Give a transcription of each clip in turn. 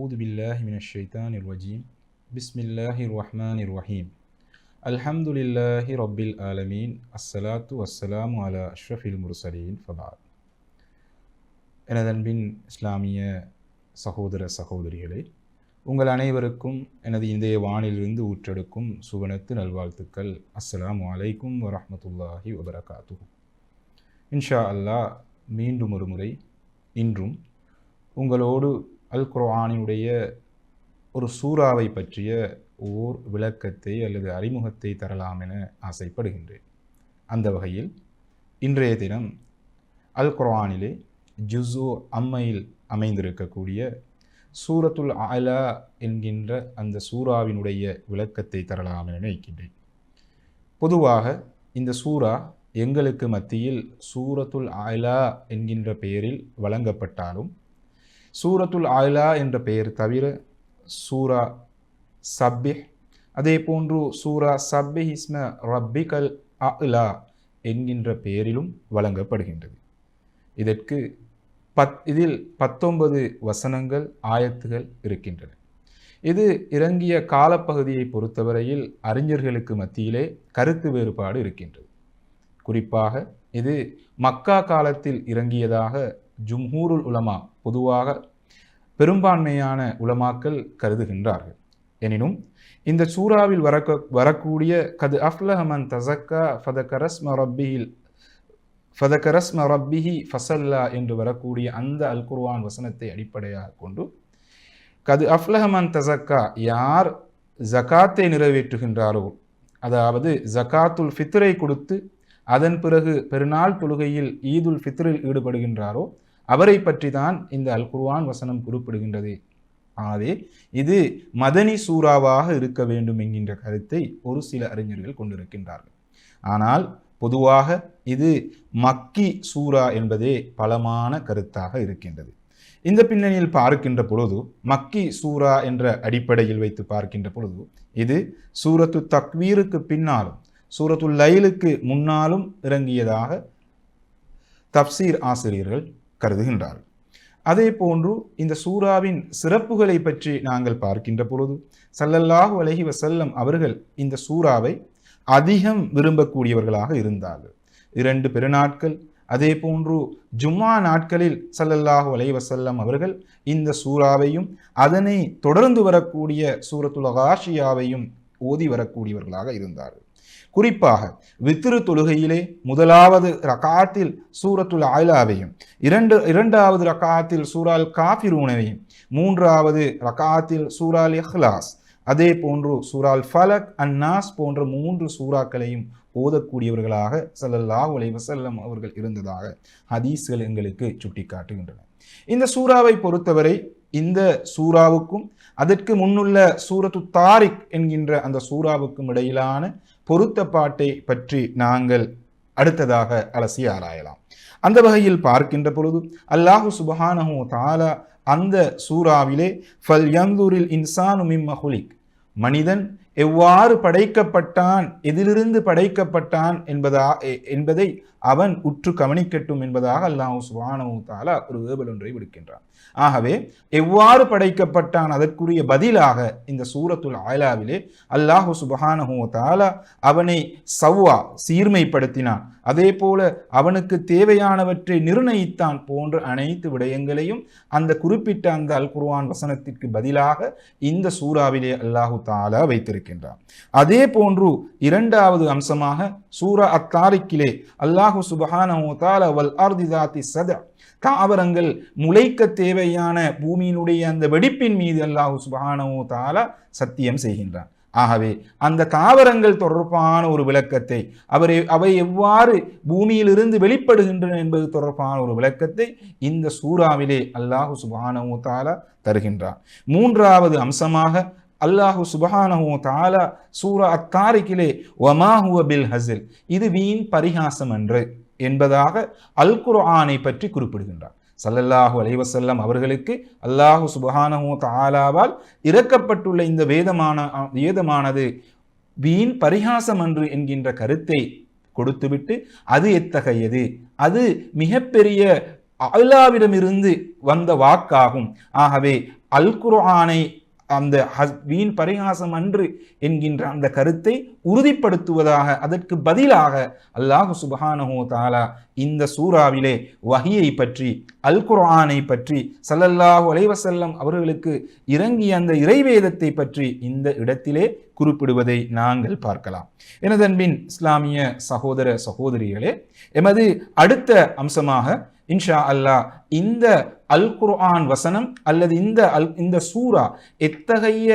أعوذ بالله من الشيطان الرجيم بسم الله الرحمن الرحيم الحمد لله رب العالمين الصلاة والسلام على أشرف المرسلين فبعد எனதன்பின் இஸ்லாமிய சகோதர சகோதரிகளே, உங்கள் அனைவருக்கும் எனது இன்றைய வானிலிருந்து ஊற்றெடுக்கும் சுவனத்து நல்வாழ்த்துக்கள். அஸ்ஸலாமு அலைக்கும் வரஹ்மத்துல்லாஹி வபரகாத்துஹு. இன்ஷா அல்லாஹ் மீண்டும் ஒரு முறை இன்றும் உங்களோடு அல் குர்ஆனினுடைய ஒரு சூறாவை பற்றிய ஓர் விளக்கத்தை அல்லது அறிமுகத்தை தரலாம் என ஆசைப்படுகின்றேன். அந்த வகையில் இன்றைய தினம் அல் குர்ஆனிலே ஜுஸு அம்மையில் அமைந்திருக்கக்கூடிய சூரத்துல் அலா என்கின்ற அந்த சூறாவினுடைய விளக்கத்தை தரலாம் என நினைக்கின்றேன். பொதுவாக இந்த சூரா எங்களுக்கு மத்தியில் சூரத்துல் அலா என்கின்ற பெயரில் வழங்கப்பட்டாலும் சூரத்துல் அலா என்ற பெயர் தவிர சூரா சப்பிஹ், அதே போன்று சூரா சப்பிஹ் இஸ்ம ரப்பிகல் அலா என்கின்ற பெயரிலும் வழங்கப்படுகின்றது. இதற்கு இதில் 19 வசனங்கள் ஆயத்துகள் இருக்கின்றன. இது இறங்கிய காலப்பகுதியை பொறுத்தவரையில் அறிஞர்களுக்கு மத்தியிலே கருத்து வேறுபாடு இருக்கின்றது. குறிப்பாக இது மக்கா காலத்தில் இறங்கியதாக ஜும்ஹூருல் உலமா, பொதுவாக பெரும்பான்மையான உலமாக்கள் கருதுகின்றார்கள். எனினும் இந்த சூறாவில் வரக்கூடிய கது அஃப்லஹ மன் தஸக்கா ஃபதகரஸ்ம ரப்பிஹி ஃபஸல்லா என்று வரக்கூடிய அந்த அல் குர்ஆன் வசனத்தை அடிப்படையாக கொண்டு கது அஃப்லஹ மன் தஸக்கா, யார் ஜகாத்தை நிறைவேற்றுகின்றாரோ, அதாவது ஜகாத்துல் ஃபித்ரை கொடுத்து அதன் பிறகு பெருநாள் தொழுகையில் ஈதுல் ஃபித்ரில் ஈடுபடுகின்றாரோ அவரை பற்றி தான் இந்த அல் குர்ஆன் வசனம் குறிப்பிடுகின்றது. ஆகவே இது மதனி சூறாவாக இருக்க வேண்டும் என்கின்ற கருத்தை ஒரு சில அறிஞர்கள் கொண்டிருக்கின்றார்கள். ஆனால் பொதுவாக இது மக்கி சூரா என்பதே பலமான கருத்தாக இருக்கின்றது. இந்த பின்னணியில் பார்க்கின்ற பொழுது மக்கி சூரா என்ற அடிப்படையில் வைத்து பார்க்கின்ற பொழுது இது சூரத்து தக்வீருக்கு பின்னாலும் சூரத்துல் லைலுக்கு முன்னாலும் இறங்கியதாக தப்சீர் ஆசிரியர்கள் கருதுகின்றார்கள். அதே போன்று இந்த சூறாவின் சிறப்புகளை பற்றி நாங்கள் பார்க்கின்ற பொழுது ஸல்லல்லாஹு அலைஹி வஸல்லம் அவர்கள் இந்த சூறாவை அதிகம் விரும்பக்கூடியவர்களாக இருந்தார்கள். 2 பெருநாட்கள், அதே போன்று ஜும்மா நாட்களில் ஸல்லல்லாஹு அலைஹி வஸல்லம் அவர்கள் இந்த சூறாவையும் அதனை தொடர்ந்து வரக்கூடிய சூரத்துல் காஷியாவையும் ஓதி வரக்கூடியவர்களாக இருந்தார்கள். குறிப்பாக வித்ரு தொழுகையிலே முதலாவது ரகாத்தில் சூரத்துல் அலாவையும், இரண்டாவது ரகாத்தில் சூரால் காஃபிரூனையும், மூன்றாவது ரகாத்தில் சூரால் இஹ்லாஸ், அதே போன்று சூரால் ஃபலக் அன்னாஸ் போன்ற 3 சூறாக்களையும் ஓதக்கூடியவர்களாக ஸல்லல்லாஹு அலைஹி வஸல்லம் அவர்கள் இருந்ததாக ஹதீஸ்கள் எங்களுக்கு சுட்டிக்காட்டுகின்றன. இந்த சூறாவை பொறுத்தவரை இந்த சூறாவுக்கும் அதற்கு முன்னுள்ள சூரத்து தாரிக் என்கின்ற அந்த சூறாவுக்கும் இடையிலான பொருத்தப்பாட்டை பற்றி நாங்கள் அடுத்ததாக அலசி ஆராயலாம். அந்த வகையில் பார்க்கின்ற பொழுது அல்லாஹு சுப்ஹானஹு வ தஆலா அந்த சூறாவிலே ஃபல் யன்துரில் இன்சானு மிம்ம குலிக், மனிதன் எவ்வாறு படைக்கப்பட்டான், எதிலிருந்து படைக்கப்பட்டான் என்பதை அவன் உற்று கவனிக்கட்டும் என்பதாக அல்லாஹ் சுப்ஹானஹு வ தஆலா ஒரு ஏவல் ஒன்றை விடுக்கின்றான். ஆகவே எவ்வாறு படைக்கப்பட்டான் அதற்குரிய பதிலாக இந்த சூரத்துல் அலாவிலே அல்லாஹ் சுப்ஹானஹு வ தஆலா அவனை சீர்மைப்படுத்தினான், அதே போல அவனுக்கு தேவையானவற்றை நிர்ணயித்தான் போன்ற அனைத்து விடயங்களையும் அந்த குறிப்பிட்ட அந்த அல் குர்ஆன் வசனத்திற்கு பதிலாக இந்த சூறாவிலே அல்லாஹு தஆலா வைத்திருக்கின்றான். அதே போன்று இரண்டாவது அம்சமாக சூரா அத்தாரிக்கிலே அல்லாஹு சுப்ஹானஹு வ தஆலா வல் அர்தி ஸாத்தி ஸதா, தாவரங்கள் முளைக்க தேவையான பூமியினுடைய அந்த வெடிப்பின் மீது அல்லாஹு சுப்ஹானஹு வ தஆலா சத்தியம் செய்கின்றான். ஆகவே அந்த தாவரங்கள் தொடர்பான ஒரு விளக்கத்தை அவை எவ்வாறு பூமியிலிருந்து வெளிப்படுகின்றன என்பது தொடர்பான ஒரு விளக்கத்தை இந்த சூறாவிலே அல்லாஹு சுப்ஹானஹு வ தஆலா தருகின்றான். மூன்றாவது அம்சமாக அல்லாஹு சுப்ஹானஹு வ தஆலா சூரா அத்தாரிக்கிலே வமா ஹுவ பில் ஹஸல், இது வீண் பரிகாசம் அன்று என்பதாக அல் குர்ஆனை பற்றி குறிப்பிடுகின்றார். ஸல்லல்லாஹு அலைஹி வஸல்லம் அவர்களுக்கு அல்லாஹு சுப்ஹானஹு வ தஆலாவால் இறக்கப்பட்டுள்ள இந்த வேதமானது வீண் பரிகாசம் அன்று என்கின்ற கருத்தை கொடுத்துவிட்டு அது எத்தகையது, அது மிகப்பெரிய அல்லாஹ்விடமிருந்து வந்த வாக்காகும். ஆகவே அல் குர்ஆனை அந்த வீண் பரிகாசம் அன்று என்கின்ற அந்த கருத்தை உறுதிப்படுத்துவதாக அதற்கு பதிலாக அல்லாஹ் சுப்ஹானஹு தஆலா இந்த சூறாவிலே வஹியை பற்றி அல் குர்ஆனை பற்றி ஸல்லல்லாஹு அலைஹி வஸல்லம் அவர்களுக்கு இறங்கிய அந்த இறைவேதத்தை பற்றி இந்த இடத்திலே குறிப்பிடுவதை நாங்கள் பார்க்கலாம். எனதன்பின் இஸ்லாமிய சகோதர சகோதரிகளே, எமது அடுத்த அம்சமாக இன்ஷா அல்லாஹ் இந்த அல் குர்ஆன் வசனம் அல்லது இந்த சூரா எத்தகைய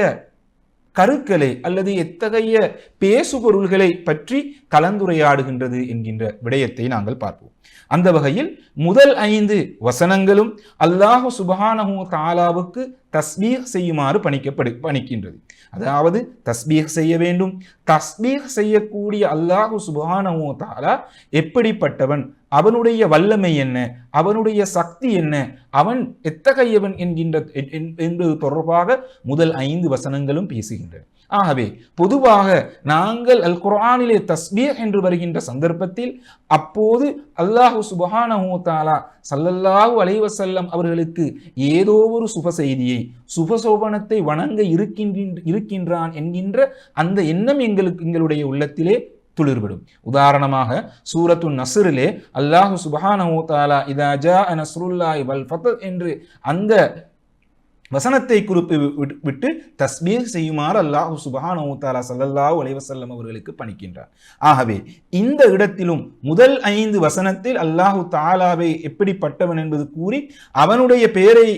கருக்களை அல்லது எத்தகைய பேசுபொருள்களை பற்றி கலந்துரையாடுகின்றது என்கின்ற விடயத்தை நாங்கள் பார்ப்போம். அந்த வகையில் முதல் 5 வசனங்களும் அல்லாஹ் சுப்ஹானஹு தஆலாவுக்கு தஸ்பீஹ் செய்யுமாறு பணிக்கின்றது. அதாவது தஸ்பீஹ் செய்ய வேண்டும். தஸ்பீஹ் செய்யக்கூடிய அல்லாஹ் சுப்ஹானஹு தஆலா எப்படிப்பட்டவன், அவனுடைய வல்லமை என்ன, அவனுடைய சக்தி என்ன, அவன் எத்தகையவன் என்பது தொடர்பாக முதல் 5 வசனங்களும் பேசுகின்றன. ஆகவே பொதுவாக நாங்கள் அல் குர்ஆனிலே தஸ்பீஹ் என்று வருகின்ற சந்தர்ப்பத்தில் அப்போது அல்லாஹ் சுப்ஹானஹு தஆலா ஸல்லல்லாஹு அலைஹி வஸல்லம் அவர்களுக்கு ஏதோ ஒரு சுப செய்தியை, சுபசோபனத்தை வணங்க இருக்கின்றான் என்கின்ற அந்த எண்ணம் எங்களுடைய உள்ளத்திலே துளிர்விடும். உதாரணமாக சூரத்துன் நஸ்ரிலே அல்லாஹ் சுப்ஹானஹு தஆலா இதா ஜாஅ நஸ்ருல்லாஹி வல் ஃபத்ஹ் என்று அந்த வசனத்தை குறிப்பு விட்டு தஸ்பீஹ் செய்யுமாறு அல்லாஹ் சுப்ஹானஹு தஆலா ஸல்லல்லாஹு அலைஹி வஸல்லம் அவர்களுக்கு பணிக்கின்றார். ஆகவே இந்த இடத்திலும் முதல் 5 வசனத்தில் அல்லாஹ் தஆலாவை எப்படிப்பட்டவன் என்பது கூறி அவனுடைய பெயரை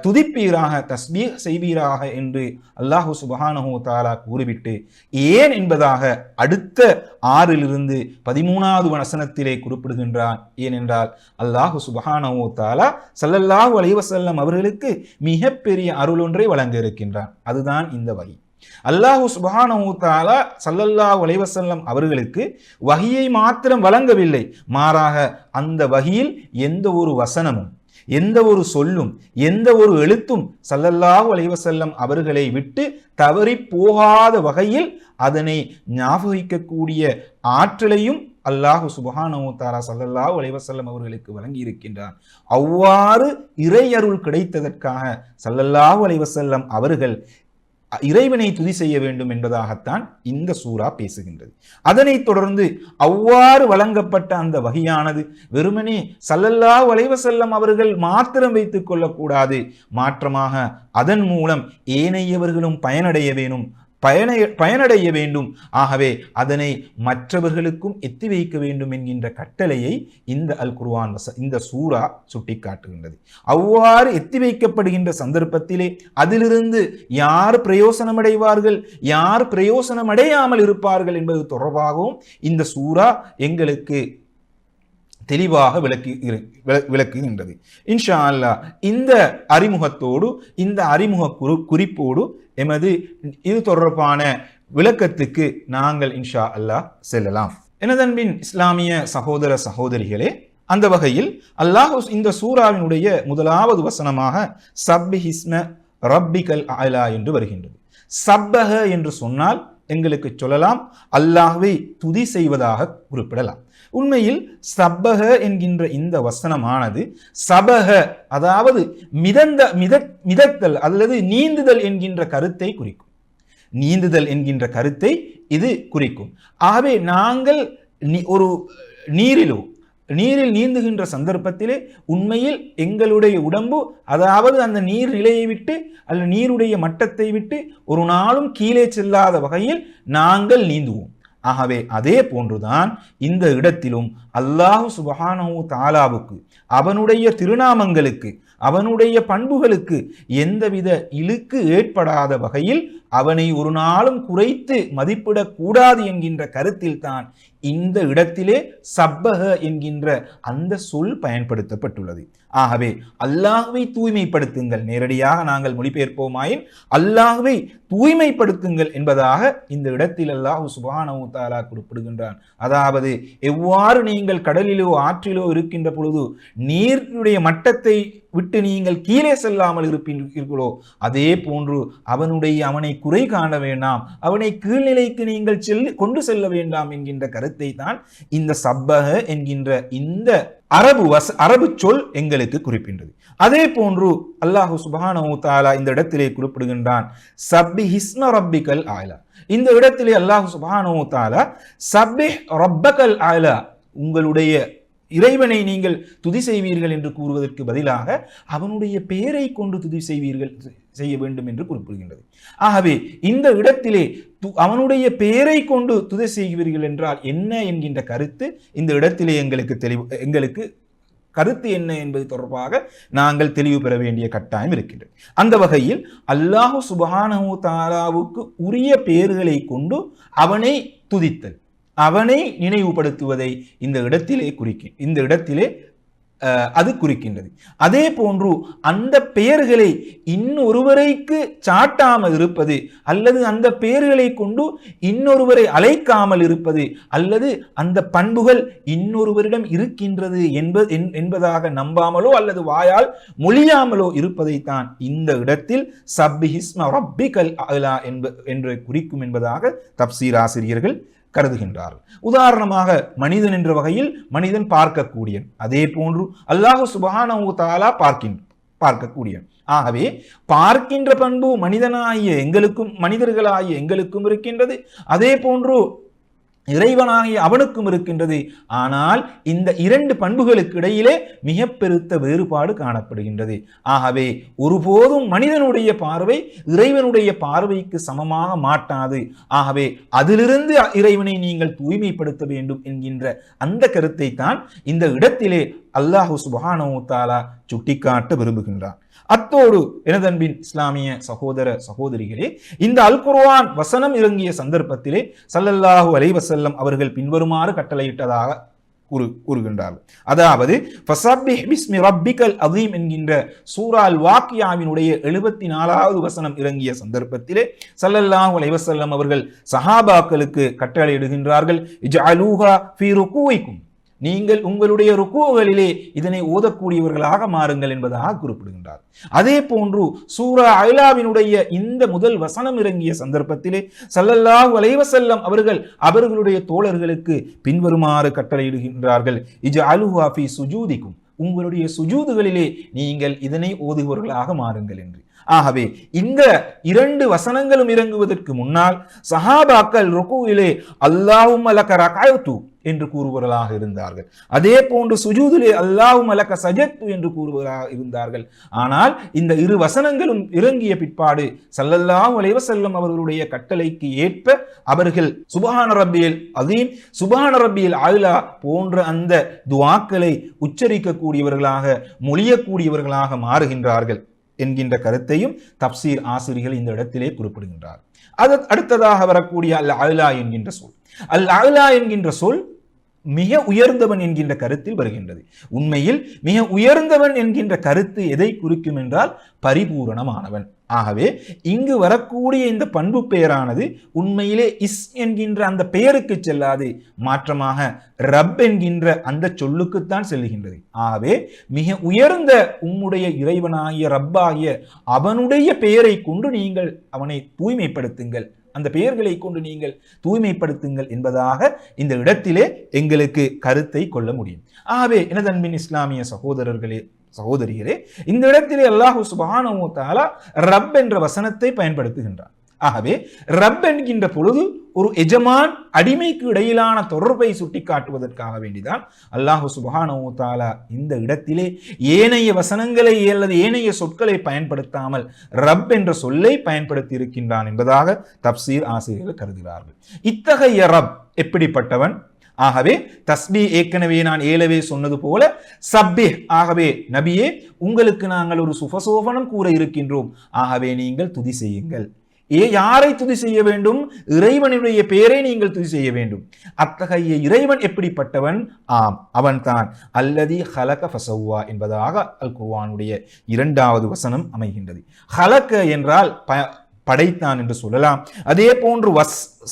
துதிப்பீராக, தஸ்பீஹ் செய்வீராக என்று அல்லாஹ் சுப்ஹானஹு தஆலா கூறிவிட்டு ஏன் என்பதாக அடுத்த 6 13வது வசனத்திலே குறிப்பிடுகின்றான். ஏனென்றால் அல்லாஹ் சுப்ஹானஹு தஆலா ஸல்லல்லாஹு அலைஹி வஸல்லம் அவர்களுக்கு மிகப்பெரிய அருள் ஒன்றை வழங்க இருக்கின்றான். அதுதான் இந்த வஹி. அல்லாஹ் சுப்ஹானஹு தஆலா ஸல்லல்லாஹு அலைஹி வஸல்லம் அவர்களுக்கு வஹியை மாத்திரம் வழங்கவில்லை, மாறாக அந்த வஹியில் எந்த ஒரு வசனமும், எந்த ஒரு சொல்லும், எந்த ஒரு எழுத்தும் ஸல்லல்லாஹு அலைஹி வஸல்லம் அவர்களை விட்டு தவறி போகாத வகையில் அதனை ஞாபகிக்கக்கூடிய ஆற்றலையும் அல்லாஹ் சுப்ஹானஹு தஆலா ஸல்லல்லாஹு அலைஹி வஸல்லம் அவர்களுக்கு வழங்கி இருக்கின்றான். அவ்வாறு இறையருள் கிடைத்ததற்காக ஸல்லல்லாஹு அலைஹி வஸல்லம் அவர்கள் இறைவனை துதி செய்ய வேண்டும் என்பதாகத்தான் இந்த சூரா பேசுகின்றது. அதனைத் தொடர்ந்து அவ்வாறு வழங்கப்பட்ட அந்த வஹியானது வெறுமனே ஸல்லல்லாஹு அலைஹி வஸல்லம் அவர்கள் மாத்திரம் வைத்துக் கொள்ளக்கூடாது, மாற்றமாக அதன் மூலம் ஏனையவர்களும் பயனடைய வேண்டும். ஆகவே அதனை மற்றவர்களுக்கும் எத்தி வைக்க வேண்டும் என்கின்ற கட்டளையை இந்த அல் குர்ஆன் இந்த சூரா சுட்டிக்காட்டுகின்றது. அவ்வாறு எத்தி வைக்கப்படுகின்ற சந்தர்ப்பத்திலே அதிலிருந்து யார் பிரயோசனமடைவார்கள், யார் பிரயோசனமடையாமல் இருப்பார்கள் என்பது தொடர்பாகவும் இந்த சூரா எங்களுக்கு தெளிவாக விளக்குகின்றது. இன்ஷா அல்லாஹ் இந்த அறிமுகத்தோடு, இந்த அறிமுக குறிப்போடு எமது இது தொடர்பான விளக்கத்துக்கு நாங்கள் இன்ஷா அல்லாஹ் செல்லலாம். எனதன்பின் இஸ்லாமிய சகோதர சகோதரிகளே, அந்த வகையில் அல்லாஹ் இந்த சூராவினுடைய முதலாவது வசனமாக சப்பிஹிஸ்ம ரப்பிகல் அலா என்று வருகின்றது. சப்பஹ என்று சொன்னால் எங்களுக்கு சொல்லலாம் அல்லாஹ்வை துதி செய்வதாக குறிப்பிடலாம். உண்மையில் சப்பஹ என்கின்ற இந்த வசனமானது சபஹ, அதாவது மிதத்தல் அல்லது நீந்துதல் என்கின்ற கருத்தை குறிக்கும். நீந்துதல் என்கின்ற கருத்தை இது குறிக்கும். ஆகவே நாங்கள் ஒரு நீரில் நீந்துகின்ற சந்தர்ப்பத்திலே உண்மையில் எங்களுடைய உடம்பு, அதாவது அந்த நீர் நிலையை விட்டு அல்லது நீருடைய மட்டத்தை விட்டு ஒரு நாளும் கீழே செல்லாத வகையில் நாங்கள் நீந்துவோம். ஆகவே அதே போன்றுதான் இந்த இடத்திலும் அல்லாஹ் சுப்ஹானஹு தஆலாவுக்கு, அவனுடைய திருநாமங்களுக்கு, அவனுடைய பண்புகளுக்கு எந்தவித இழுக்கு ஏற்படாத வகையில் அவனை ஒரு நாளும் குறைத்து மதிப்பிடக்கூடாது என்கின்ற கருத்தில் தான் இந்த இடத்திலே சப்பஹ என்கின்ற அந்த சொல் பயன்படுத்தப்பட்டுள்ளது. ஆகவே அல்லாஹ்வை தூய்மைப்படுத்துங்கள், நேரடியாக நாங்கள் மொழிபெயர்ப்போமாயின் அல்லாஹ்வை தூய்மைப்படுத்துங்கள் என்பதாக இந்த இடத்தில் அல்லாஹ் சுப்ஹானஹு தஆலா குறிப்பிடுகின்றான். அதாவது எவ்வாறு நீங்கள் கடலிலோ ஆற்றிலோ இருக்கின்ற பொழுது நீருடைய மட்டத்தை விட்டு நீங்கள் கீழே செல்லாமல் இருப்பீர்களோ அதே போன்று அவனை குறை காண வேண்டாம், அவனை கீழ்நிலைக்கு நீங்கள் கொண்டு செல்ல வேண்டாம் என்கின்ற கருத்தை தான் இந்த சப்பஹ என்கின்ற இந்த அரபு சொல் எங்களுக்கு குறிப்பின்றது. அதே போன்று அல்லாஹு சுப்ஹானஹு வ தஆலா இந்த இடத்திலே குறிப்பிடுகின்றான் சப்பிஹிஸ்ம ரப்பிக்கல் ஆலா. இந்த இடத்திலே அல்லாஹு சுப்ஹானஹு வ தஆலா சப்பிஹ் ரப்பக்கல் ஆலா, உங்களுடைய இறைவனை நீங்கள் துதி செய்வீர்கள் என்று கூறுவதற்கு பதிலாக அவனுடைய பெயரை கொண்டு துதி செய்ய வேண்டும் என்று குறிப்பிடுகின்றது. ஆகவே இந்த இடத்திலே அவனுடைய பெயரை கொண்டு துதி செய்வீர்கள் என்றால் என்ன என்கின்ற கருத்து இந்த இடத்திலே எங்களுக்கு கருத்து என்ன என்பது தொடர்பாக நாங்கள் தெளிவு பெற வேண்டிய கட்டாயம் இருக்கின்றது. அந்த வகையில் அல்லாஹு சுப்ஹானஹு வ தஆலாவுக்கு உரிய பெயர்களை கொண்டு அவனை துதித்தல், அவனை நினைவுபடுத்துவதை இந்த இடத்திலே அது குறிக்கின்றது. அதே போன்று அந்த பெயர்களை இன்னொருவரைக்கு சாட்டாமல் இருப்பது, அல்லது அந்த பெயர்களை கொண்டு இன்னொருவரை அழைக்காமல் இருப்பது, அல்லது அந்த பண்புகள் இன்னொருவரிடம் இருக்கின்றது என்பதாக நம்பாமலோ அல்லது வாயால் மொழியாமலோ இருப்பதைத்தான் இந்த இடத்தில் சப்பிஹிஸ்ம ரப்பிக்கல் அலா என்று குறிக்கும் என்பதாக தப்சீர் ஆசிரியர்கள் கருதுகின்றார்கள். உதாரணமாக மனிதன் என்ற வகையில் மனிதன் பார்க்கக்கூடியன், அதே போன்று அல்லாஹு சுப்ஹானஹு வ தஆலா பார்க்கக்கூடியன். ஆகவே பார்க்கின்ற பண்பு மனிதர்களாகிய எங்களுக்கும் இருக்கின்றது, அதே போன்று இறைவனாகிய அவனுக்கும் இருக்கின்றது. ஆனால் இந்த இரண்டு பண்புகளுக்கு இடையிலே மிக பெருத்த வேறுபாடு காணப்படுகின்றது. ஆகவே ஒருபோதும் மனிதனுடைய பார்வை இறைவனுடைய பார்வைக்கு சமமாக மாட்டாது. ஆகவே அதிலிருந்து இறைவனை நீங்கள் தூய்மைப்படுத்த வேண்டும் என்கின்ற அந்த கருத்தை தான் இந்த இடத்திலே அல்லாஹு சுப்ஹானஹு வ தஆலா சுட்டிக்காட்ட விரும்புகின்றார். அத்தோடு எனதன்பின் இஸ்லாமிய சகோதர சகோதரிகளே, இந்த அல் குர்ஆன் வசனம் இறங்கிய சந்தர்ப்பத்திலே ஸல்லல்லாஹு அலைஹி வஸல்லம் அவர்கள் பின்வருமாறு கட்டளையிட்டதாக கூறுகின்றார்கள். அதாவது ஃபஸப்பிஹ் பிஸ்மி ரப்பிக்கல் அதீம் என்கின்ற சூரா அல் வாக்கியாவினுடைய 74வது வசனம் இறங்கிய சந்தர்ப்பத்திலே ஸல்லல்லாஹு அலைஹி வஸல்லம் அவர்கள் சஹாபாக்களுக்கு கட்டளையிடுகின்றார்கள், இஜ்அலூஹா ஃபீ ருகூஇக்கும், நீங்கள் உங்களுடைய ருக்கூகளிலே இதனை ஓதக்கூடியவர்களாக மாறுங்கள் என்பதாக குறிப்பிடுகின்றார். அதே போன்று சூரா அலாவினுடைய இந்த முதல் வசனம் இறங்கிய சந்தர்ப்பத்திலே ஸல்லல்லாஹு அலைஹி வஸல்லம் அவர்களுடைய தோழர்களுக்கு பின்வருமாறு கட்டளையிடுகின்றார்கள், இஜ்அலூஹா ஃபீ சுஜூதிக்கும், உங்களுடைய சுஜூதுகளிலே நீங்கள் இதனை ஓதுபவர்களாக மாறுங்கள் என்று. ஆகவே இந்த இரண்டு வசனங்களும் இறங்குவதற்கு முன்னால் சஹாபாக்கள் ருகூவிலே அல்லாஹும்ம லக ரகஅத்து என்று கூறுவர்களாக இருந்தார்கள். அதே போன்று சுஜூதிலே அல்லாஹும்ம லக சஜத்து என்று கூறுவர்களாக இருந்தார்கள். ஆனால் இந்த இரு வசனங்களும் இறங்கிய பிற்பாடு ஸல்லல்லாஹு அலைஹி வஸல்லம் அவர்களுடைய கட்டளைக்கு ஏற்ப அவர்கள் சுப்ஹான ரப்பியல் அதீம், சுப்ஹான ரப்பியல் அலா போன்ற அந்த துஆக்களை உச்சரிக்கக்கூடியவர்களாக மொழியக்கூடியவர்களாக மாறுகின்றார்கள் என்கின்ற கருத்தையும் தப்சீர் ஆசிரியர்கள் இந்த இடத்திலே குறிப்பிடுகின்றார். அடுத்ததாக வரக்கூடிய அல் அலா என்கின்ற சொல், அல் அலா என்கின்ற சொல் மிக உயர்ந்தவன் என்கின்ற கருத்தில் வருகின்றது. உண்மையில் மிக உயர்ந்தவன் என்கின்ற கருத்து எதை குறிக்கும் என்றால் பரிபூரணமானவன். ஆகவே இங்கு வரக்கூடிய இந்த பண்பு பெயரானது உண்மையிலே இஸ் என்கின்ற அந்த பெயருக்கு செல்லாது, மாற்றமாக ரப் என்கின்ற அந்த சொல்லுக்குத்தான் செல்லுகின்றது. ஆகவே மிக உயர்ந்த உம்முடைய இறைவனாகிய ரப்பாகிய அவனுடைய பெயரை கொண்டு நீங்கள் அவனை தூய்மைப்படுத்துங்கள், அந்த பெயர்களை கொண்டு நீங்கள் தூய்மைப்படுத்துங்கள் என்பதாக இந்த இடத்திலே எங்களுக்கு கருத்தை கொள்ள முடியும். ஆகவே எனதன்பின் இஸ்லாமிய சகோதரிகளே, இந்த இடத்திலே அல்லாஹு சுப்ஹானஹு வ தஆலா ரப் என்ற வசனத்தை பயன்படுத்துகின்றார். ஆகவே ரப் என்கின்ற பொழுது ஒரு எஜமான் அடிமைக்கு இடையிலான தொடர்பை சுட்டிக்காட்டுவதற்காக வேண்டிதான் அல்லாஹு சுப்ஹானஹு வ தஆலா இந்த இடத்திலே ஏனைய வசனங்களை அல்லது ஏனைய சொற்களை பயன்படுத்தாமல் ரப் என்ற சொல்லை பயன்படுத்தி இருக்கின்றான் என்பதாக தப்சீர் ஆசிரியர்கள் கருதுகிறார்கள். இத்தகைய ரப் எப்படிப்பட்டவன்? ஆகவே தஸ்பீ ஏற்கனவே நான் ஏலவே சொன்னது போல சப்பிஹ், ஆகவே நபியே உங்களுக்கு நாங்கள் ஒரு சுபசோபனம் கூற இருக்கின்றோம், ஆகவே நீங்கள் துதி செய்யுங்கள். யாரை துதி செய்ய வேண்டும்? இறைவனுடைய பெயரை நீங்கள் துதி செய்ய வேண்டும். அத்தகைய இறைவன் எப்படிப்பட்டவன்? அவன்தான் அல்லதி ஹலக ஃபஸவ்வா என்பதாக அல் குர்ஆனுடைய 2வது வசனம் அமைகின்றது. ஹலக என்றால் படைத்தான் என்று சொல்லலாம். அதே போன்று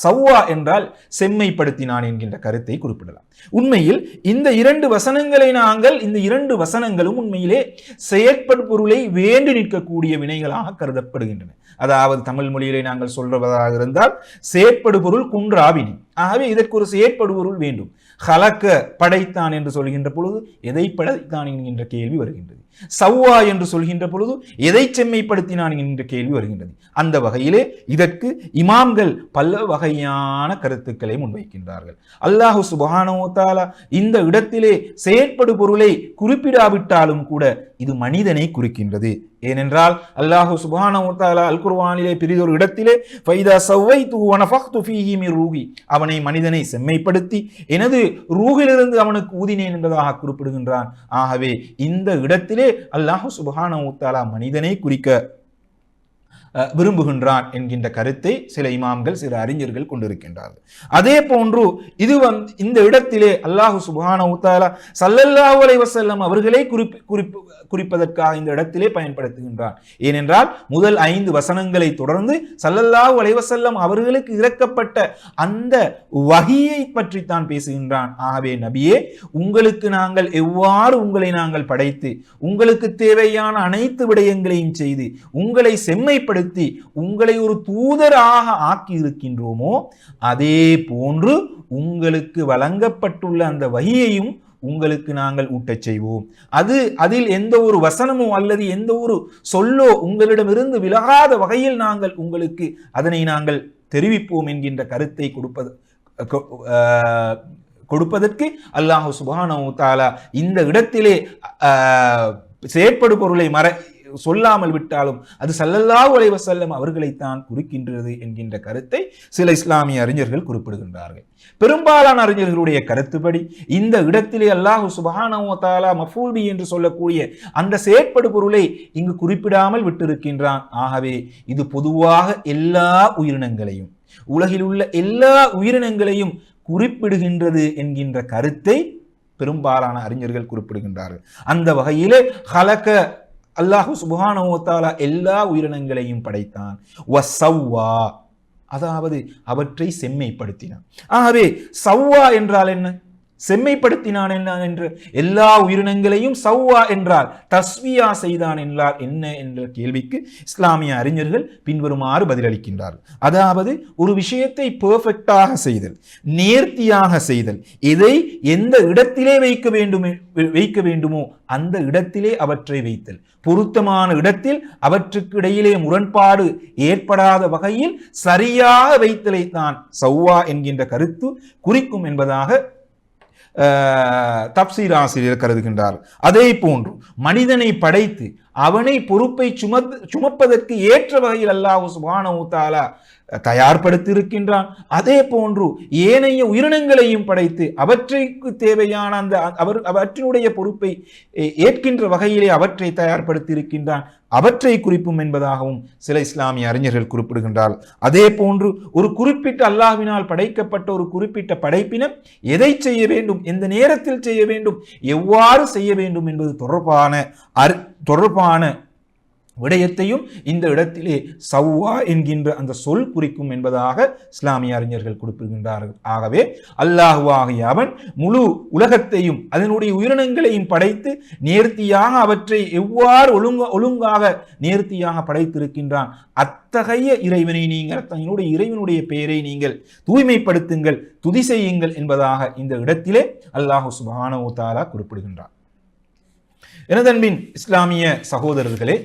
சவ்வா என்றால் செம்மைப்படுத்தினான் என்கின்ற கருத்தை குறிப்பிடலாம். உண்மையில் இந்த இரண்டு வசனங்களை இந்த இரண்டு வசனங்களும் உண்மையிலே செயற்படு பொருளை வேண்டி நிற்கக்கூடிய வினைகளாக கருதப்படுகின்றன. அதாவது தமிழ் மொழியிலே நாங்கள் சொல்றதாக இருந்தால் செயற்படு பொருள் குன்றாவினி. ஆகவே இதற்கு ஒரு செயற்படு பொருள் வேண்டும். ஹலக்க படைத்தான் என்று சொல்கின்ற பொழுது எதை படைத்தான் என்கின்ற கேள்வி வருகின்றது. சவ்வா என்று சொல்கின்ற பொழுது எதை செம்மைப்படுத்தினான் என்கின்ற கேள்வி வருகின்றது. அந்த வகையிலே இதற்கு இமாம்கள் பல வகையான கருத்துக்களை முன்வைக்கின்றார்கள். அல்லாஹு சுப்ஹானஹு வ தஆலா இந்த இடத்திலே செயற்படு பொருளை குறிப்பிடாவிட்டாலும் கூட இது மனிதனை குறிக்கின்றது. ஏனென்றால் அல்லாஹு சுப்ஹானஹு வ தஆலா அல் குர்ஆனிலே பிரிதொரு இடத்திலே ஃபைதா ஸவைதுஹு வ நஃபக்து ஃபீஹி மின் ரூஹி, அவனை மனிதனை செம்மைப்படுத்தி எனது ரூஹிலிருந்து அவனுக்கு ஊதினேன் என்பதாக குறிப்பிடுகின்றான். ஆகவே இந்த இடத்திலே அல்லாஹு சுப்ஹானஹு வ தஆலா மனிதனை குறிக்க விரும்புகின்றான் என்கின்ற கருத்தை சில இமாம்கள் சில அறிஞர்கள் கொண்டிருக்கின்றார்கள். அதே போன்று இது இந்த இடத்திலே அல்லாஹு சுப்ஹானஹு வ தஆலா ஸல்லல்லாஹு அலைஹி வஸல்லம் அவர்களை குறிப்பதற்காக இந்த இடத்திலே பயன்படுத்துகின்றான். ஏனென்றால் முதல் 5 வசனங்களை தொடர்ந்து ஸல்லல்லாஹு அலைஹி வஸல்லம் அவர்களுக்கு இறக்கப்பட்ட அந்த வஹியை பற்றி தான் பேசுகின்றான். ஆகவே நபியே, உங்களுக்கு நாங்கள் எவ்வாறு உங்களை நாங்கள் படைத்து உங்களுக்கு தேவையான அனைத்து விடயங்களையும் செய்து உங்களை செம்மைப்படுத்தி உங்களை ஒரு தூதராக ஆக்கி இருக்கின்றோமோ, அதே போன்று உங்களுக்கு வழங்கப்பட்டுள்ள அந்த வஹியையும் உங்களுக்கு நாங்கள் ஊட்டச் செய்வோம். அதில் எந்த ஒரு வசனமோ அல்லது எந்த ஒரு சொல்லோ உங்களிடமிருந்து விலகாத வகையில் நாங்கள் உங்களுக்கு அதனை நாங்கள் தெரிவிப்போம் என்கின்ற கருத்தை கொடுப்பதற்கு அல்லாஹ் சுப்ஹானஹு வ தஆலா இந்த இடத்திலே செயற்படு பொருளை சொல்லாமல் விட்டாலும் அது ஸல்லல்லாஹு அலைஹி வஸல்லம் அவர்களைத்தான் குறிக்கின்றது என்கின்ற கருத்தை சில இஸ்லாமிய அறிஞர்கள் குறிப்பிடுகின்றார்கள். பெரும்பாலான அறிஞர்களுடைய கருத்துப்படி இந்த இடத்திலே அல்லாஹ் சுப்ஹானஹு வ தஆலா மஃபூல் பி என்று சொல்லக்கூடிய அந்த செயற்படு பொருளை இங்கு குறிப்பிடாமல் விட்டிருக்கின்றான். ஆகவே இது பொதுவாக எல்லா உயிரினங்களையும், உலகில் உள்ள எல்லா உயிரினங்களையும் குறிப்பிடுகின்றது என்கின்ற கருத்தை பெரும்பாலான அறிஞர்கள் குறிப்பிடுகின்றார்கள். அந்த வகையிலே ஹலக, அல்லாஹு சுப்ஹானஹு வ தஆலா எல்லா உயிரினங்களையும் படைத்தான். வஸவ்வா, அதாவது அவற்றை செம்மைப்படுத்தினான். ஆகவே சவ்வா என்றால் என்ன? செம்மைப்படுத்தினான் என்று எல்லா உயிரினங்களையும் சவ்வா என்றால் தஸ்வியா செய்தான் என்றால் என்ன என்ற கேள்விக்கு இஸ்லாமிய அறிஞர்கள் பின்வருமாறு பதிலளிக்கின்றார்கள். அதாவது ஒரு விஷயத்தை பெர்ஃபெக்டாக செய்தல், நேர்த்தியாக செய்தல், எதை எந்த இடத்திலே வைக்க வேண்டுமோ அந்த இடத்திலே அவற்றை வைத்தல், பொருத்தமான இடத்தில் அவற்றுக்கு இடையிலே முரண்பாடு ஏற்படாத வகையில் சரியாக வைத்தலை தான் சவ்வா என்கின்ற கருத்து குறிக்கும் என்பதாக தப்சீர் ஆசிரியர் கருதுகின்றார். அதே போன்று மனிதனை படைத்து அவனை பொறுப்பை சுமப்பதற்கு ஏற்ற வகையில் அல்லாஹ் சுப்ஹானஹு வ தஆலா தயார்படுத்தி இருக்கின்றான். அதே போன்று ஏனைய உயிரினங்களையும் படைத்து அவற்றுக்கு தேவையான அவற்றினுடைய பொறுப்பை ஏற்கின்ற வகையிலே அவற்றை தயார்படுத்தி இருக்கின்றான். அவற்றை குறிப்பும் என்பதாகவும் சில இஸ்லாமிய அறிஞர்கள் குறிப்பிடுகின்றார்கள். அதே போன்று ஒரு குறிப்பிட்ட அல்லாஹ்வினால் படைக்கப்பட்ட ஒரு குறிப்பிட்ட படைப்பினம் எதை செய்ய வேண்டும், எந்த நேரத்தில் செய்ய வேண்டும், எவ்வாறு செய்ய வேண்டும் என்பது தொடர்பான விடயத்தையும் இந்த இடத்திலே சவ்வா என்கின்ற அந்த சொல் குறிக்கும் என்பதாக இஸ்லாமிய அறிஞர்கள் குறிப்பிடுகின்றார்கள். ஆகவே அல்லாஹுவாகிய அவன் முழு உலகத்தையும் அதனுடைய உயிரினங்களையும் படைத்து நேர்த்தியாக அவற்றை எவ்வாறு ஒழுங்காக நேர்த்தியாக படைத்திருக்கின்றான். அத்தகைய இறைவனை நீங்கள், தன்னுடைய இறைவனுடைய பெயரை நீங்கள் தூய்மைப்படுத்துங்கள், துதி செய்யுங்கள் என்பதாக இந்த இடத்திலே அல்லாஹ் சுப்ஹானஹு வ தஆலா குறிப்பிடுகின்றார். எனதன்பின் இஸ்லாமிய சகோதரர்களே,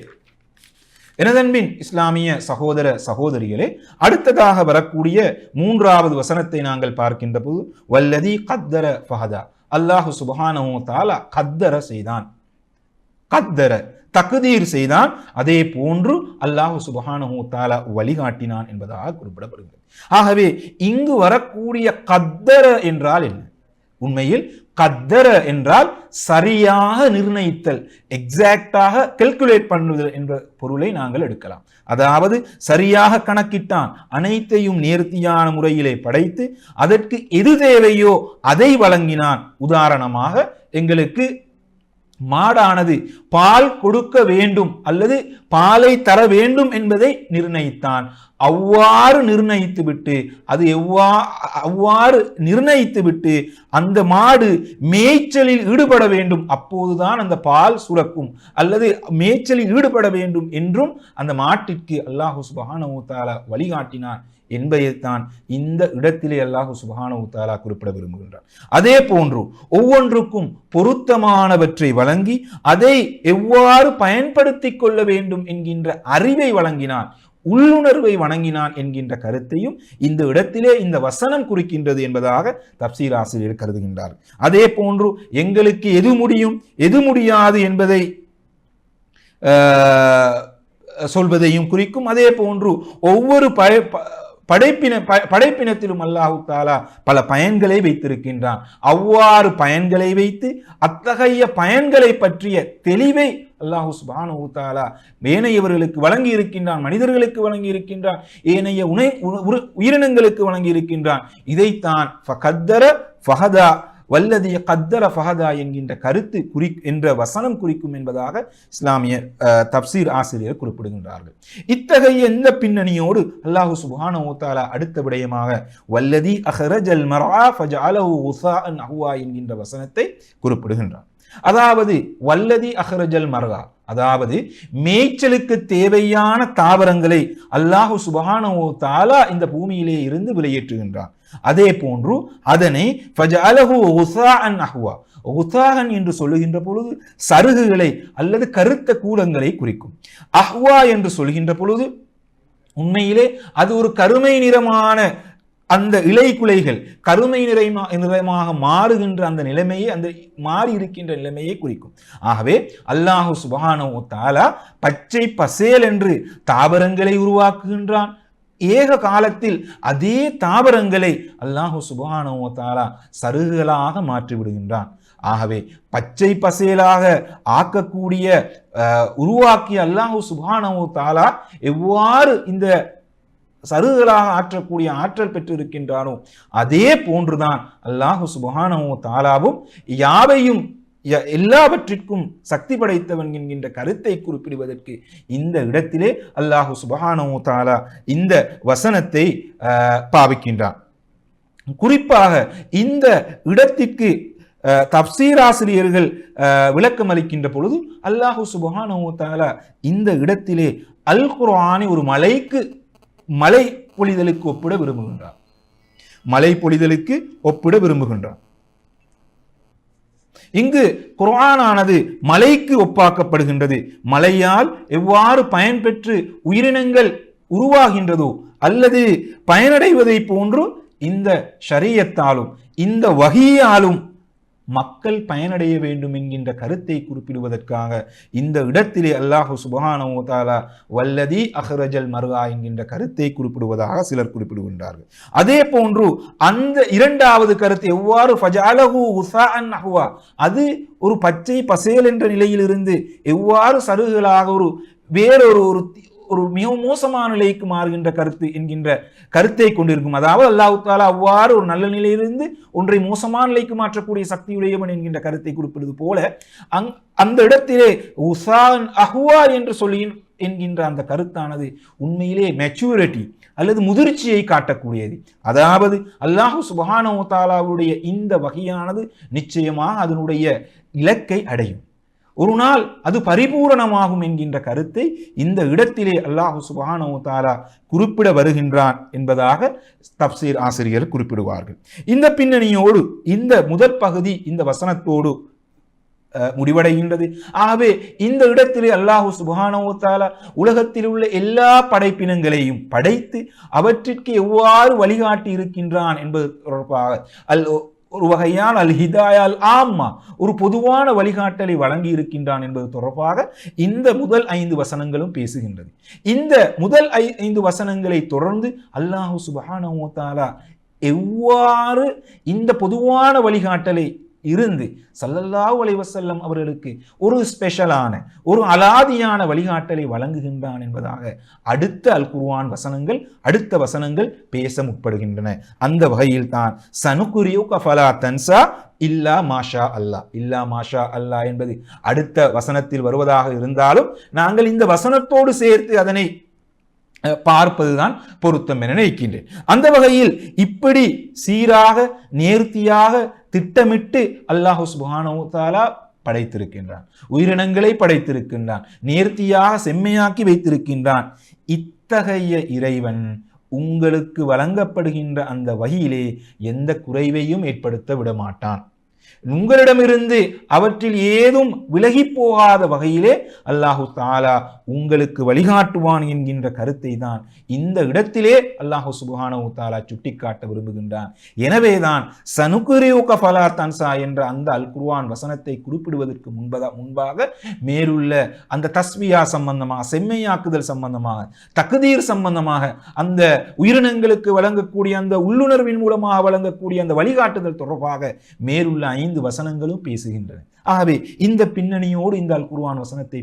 எனதன்பின் இஸ்லாமிய சகோதர சகோதரிகளே, அடுத்ததாக வரக்கூடிய 3வது வசனத்தை நாங்கள் பார்க்கின்ற போது வல்லதி கத்தர ஃபஹதா, அல்லாஹு சுப்ஹானஹு வ தஆலா கத்தர செய்தான், கத்தர தக்தீர் செய்தான், அதே போன்று அல்லாஹு சுப்ஹானஹு வ தஆலா வழிகாட்டினான் என்பதாக குறிப்பிடப்படுகிறது. ஆகவே இங்கு வரக்கூடிய கத்தர என்றால் என்ன? உண்மையில் கத்தர என்றால் சரியாக நிர்ணயித்தல், எக்ஸாக்டாக கல்குலேட் பண்ணுதல் என்ற பொருளை நாங்கள் எடுக்கலாம். அதாவது சரியாக கணக்கிட்டான், அனைத்தையும் நேர்த்தியான முறையிலே படைத்து அதற்கு எது தேவையோ அதை வழங்கினான். உதாரணமாக எங்களுக்கு மாடானது பால் கொடுக்க வேண்டும் அல்லது பாலை தர வேண்டும் என்பதை நிர்ணயித்தான். அவ்வாறு நிர்ணயித்துவிட்டு அவ்வாறு நிர்ணயித்துவிட்டு அந்த மாடு மேய்ச்சலில் ஈடுபட வேண்டும், அப்போதுதான் அந்த பால் சுரக்கும், அல்லது மேய்ச்சலில் ஈடுபட வேண்டும் என்றும் அந்த மாட்டிற்கு அல்லாஹு சுப்ஹானஹு வ தஆலா வழிகாட்டினான் என்பதைத்தான் இந்த இடத்திலே அல்லாஹு சுப்ஹானஹு வ தஆலா குறிப்பிட விரும்புகின்றார். அதே போன்று ஒவ்வொன்றுக்கும் பொருத்தமானவற்றை வழங்கி அதை எவ்வாறு பயன்படுத்திக் கொள்ள வேண்டும் என்கின்ற அறிவை வழங்கினான், உள்ளுணர்வை வணங்கினான் என்கின்ற கருத்தையும் இந்த இடத்திலே இந்த வசனம் குறிக்கின்றது என்பதாக தப்சீர் ஆசிரியர் கருதுகின்றார். அதே போன்று எங்களுக்கு எது முடியும் எது முடியாது என்பதை சொல்வதையும் குறிக்கும். அதே போன்று ஒவ்வொரு படைப்பினத்திலும் அல்லாஹு தஆலா பல பயன்களை வைத்திருக்கின்றான். அவ்வாறு பயன்களை வைத்து அத்தகைய பயன்களை பற்றிய தெளிவை அல்லாஹு சுப்ஹானஹு வ தஆலா ஏனையவர்களுக்கு வழங்கி இருக்கின்றான், மனிதர்களுக்கு வழங்கி இருக்கின்றான், ஏனைய உயிரினங்களுக்கு வழங்கி இருக்கின்றான். இதைத்தான் ஃபகத்தர ஃபஹதா வல்லதி கத்தர ஃபஹதா என்கின்ற கருத்து என்ற வசனம் குறிக்கும் என்பதாக இஸ்லாமிய தப்சீர் ஆசிரியர் குறிப்பிடுகின்றார்கள். இத்தகைய இந்த பின்னணியோடு அல்லாஹு சுப்ஹானஹு வ தஆலா அடுத்த விடயமாக வல்லதி அஹ்ரஜல் மர்ஆ ஃபஜஅலஹு உஸாஅன் அஹ்வா என்கின்ற வசனத்தை குறிப்பிடுகின்றார். அதாவது வல்லதி அஹ்ரஜல் மர்ஆ, அதாவது மேய்ச்சலுக்கு தேவையான தாவரங்களை அல்லாஹு சுப்ஹானஹு வ தஆலா இந்த பூமியிலே இருந்து வெளியேற்றுகின்றான். அதே போன்று அதனை ஃபஜஅலஹு உஸாஅன் அஹ்வா, உஸாஅன் என்று சொல்லுகின்ற பொழுது சருகுகளை அல்லது கருத்த கூலங்களை குறிக்கும். அஹ்வா என்று சொல்கின்ற பொழுது உண்மையிலே அது ஒரு கருமை நிறமான அந்த இலை குலைகள் கருமை நிறமாக மாறுகின்ற அந்த நிலைமையை, அந்த மாறி இருக்கின்ற நிலைமையை குறிக்கும். ஆகவே அல்லாஹு சுப்ஹானஹு வ தஆலா பச்சை பசேல் என்று தாவரங்களை உருவாக்குகின்றான். ஏக காலத்தில் அதே தாவரங்களை அல்லாஹு சுப்ஹானஹு வ தஆலா சருகுகளாக மாற்றிவிடுகின்றான். ஆகவே பச்சை பசேலாக ஆக்கக்கூடிய உருவாக்கிய அல்லாஹு சுப்ஹானஹு வ தஆலா எவ்வாறு இந்த சருகுகளாக ஆற்றக்கூடிய ஆற்றல் பெற்றிருக்கின்றானோ அதே போன்றுதான் அல்லாஹு சுப்ஹானஹு வ தஆலாவும் யாவையும் எல்லாவற்றிற்கும் சக்தி படைத்தவன் என்கின்ற கருத்தை குறிப்பிடுவதற்கு இந்த இடத்திலே அல்லாஹு சுப்ஹானஹு வ தஆலா இந்த வசனத்தை பாவிக்கின்றான். குறிப்பாக இந்த இடத்திற்கு தப்சீர் ஆசிரியர்கள் விளக்கம் அளிக்கின்ற பொழுது அல்லாஹு சுப்ஹானஹு வ தஆலா இந்த இடத்திலே அல் குர்ஆனை ஒரு மலை பொழிதலுக்கு ஒப்பிட விரும்புகின்றார். மலை பொழிதலுக்கு ஒப்பிட விரும்புகின்றார். இங்கு குர்ஆனானது மலைக்கு ஒப்பாக்கப்படுகின்றது. மலையால் எவ்வாறு பயன்பெற்று உயிரினங்கள் உருவாகின்றதோ அல்லது பயனடைவதை போன்று இந்த ஷரியத்தாலும் இந்த வஹீயாலும் மக்கள் பயனடைய வேண்டும் என்கின்ற கருத்தை குறிப்பிடுவதற்காக இந்த இடத்திலே அல்லாஹு சுப்ஹானஹு வ தஆலா வல்லதி அஹ்ரஜல் மர்ஆ என்கின்ற கருத்தை குறிப்பிடுவதாக சிலர் குறிப்பிடுகின்றார்கள். அதே போன்று அந்த இரண்டாவது கருத்து எவ்வாறு ஃபஜஅலஹு உஸாஅன் அஹ்வா, அது ஒரு பச்சை பசேல் என்ற நிலையிலிருந்து எவ்வாறு சருகுகளாக ஒரு மிக மோசமான நிலைக்கு மாறுகின்ற கருத்து என்கின்ற கருத்தை கொண்டிருக்கும். அதாவது அல்லாஹ் தஆலா அவ்வாறு ஒரு நல்ல நிலையிலிருந்து ஒன்றை மோசமான நிலைக்கு மாற்றக்கூடிய சக்தியுடையவன் என்கின்ற கருத்தை குறிப்பிடுவது போல அந்த இடத்திலே உஸாஅன் அஹ்வா என்று என்கின்ற அந்த கருத்தானது உண்மையிலே மெச்சூரிட்டி அல்லது முதிர்ச்சியை காட்டக்கூடியது. அதாவது அல்லாஹு சுப்ஹானஹு வ தஆலாவுடைய இந்த வகையானது நிச்சயமாக அதனுடைய இலக்கை அடையும், ஒரு நாள் அது பரிபூரணமாகும் என்கின்ற கருத்தை இந்த இடத்திலே அல்லாஹு சுப்ஹானஹு வ தஆலா குறிப்பிட வருகின்றான் என்பதாக தப்சீர் ஆசிரியர் குறிப்பிடுவார்கள். இந்த பின்னணியோடு இந்த முதற் பகுதி இந்த வசனத்தோடு முடிவடைகின்றது. ஆகவே இந்த இடத்திலே அல்லாஹு சுப்ஹானஹு வ தஆலா உலகத்தில் உள்ள எல்லா படைப்பினங்களையும் படைத்து அவற்றிற்கு எவ்வாறு வழிகாட்டி இருக்கின்றான் என்பது தொடர்பாக ஒரு வகையான அல் ஹிதாயா அல் ஆம்மா, ஒரு பொதுவான வழிகாட்டலை வழங்கி இருக்கின்றான் என்பது தொடர்பாக இந்த முதல் 5 வசனங்களும் பேசுகின்றது. இந்த முதல் 5 வசனங்களை தொடர்ந்து அல்லாஹு சுப்ஹானஹு வ தஆலா எவ்வாறு இந்த பொதுவான வழிகாட்டலை இருந்து ஸல்லல்லாஹு அலைஹி வஸல்லம் அவர்களுக்கு ஒரு ஸ்பெஷலான ஒரு அலாதியான வழிகாட்டலை வழங்குகின்றான் என்பதாக அடுத்த வசனங்கள் பேச முற்படுகின்றன. அந்த வகையில் தான் சனுகுரியுக ஃபலா தன்சா இல்லா மாஷா அல்லாஹ் என்பது அடுத்த வசனத்தில் வருவதாக இருந்தாலும் நாங்கள் இந்த வசனத்தோடு சேர்த்து அதனை பார்ப்பதுதான் பொருத்தம் என நினைக்கின்றேன். அந்த வகையில் இப்படி சீராக நேர்த்தியாக திட்டமிட்டு அல்லாஹ் சுப்ஹானஹு வ தஆலா படைத்திருக்கின்றான், உயிரினங்களை படைத்திருக்கின்றான், நேர்த்தியாக செம்மையாக்கி வைத்திருக்கின்றான். இத்தகைய இறைவன் உங்களுக்கு வழங்கப்படுகின்ற அந்த வகையிலே எந்த குறைவையும் ஏற்படுத்த விடமாட்டான். உங்களிடமிருந்து அவற்றில் ஏதும் விலகி போகாத வகையிலே அல்லாஹு தஆலா உங்களுக்கு வழிகாட்டுவான் என்கின்ற கருத்தை தான் இந்த இடத்திலே அல்லாஹு சுப்ஹானஹு வ தஆலா சுட்டிக்காட்ட விரும்புகின்றான். எனவேதான் சனுகுரியுக ஃபலா தன்சா என்ற அந்த அல் குர்ஆன் வசனத்தை குறிப்பிடுவதற்கு முன்பாக மேலுள்ள அந்த தஸ்பியா சம்பந்தமாக, செம்மையாக்குதல் சம்பந்தமாக, தக்தீர் சம்பந்தமாக, அந்த உயிரினங்களுக்கு வழங்கக்கூடிய அந்த உள்ளுணர்வின் மூலமாக வழங்கக்கூடிய அந்த வழிகாட்டுதல் தொடர்பாக மேலுள்ள 5 வசனங்களும் பேசுகின்றன. ஆகவே இந்த பின்னணியோடு இந்த அல் குர்ஆன் வசனத்தை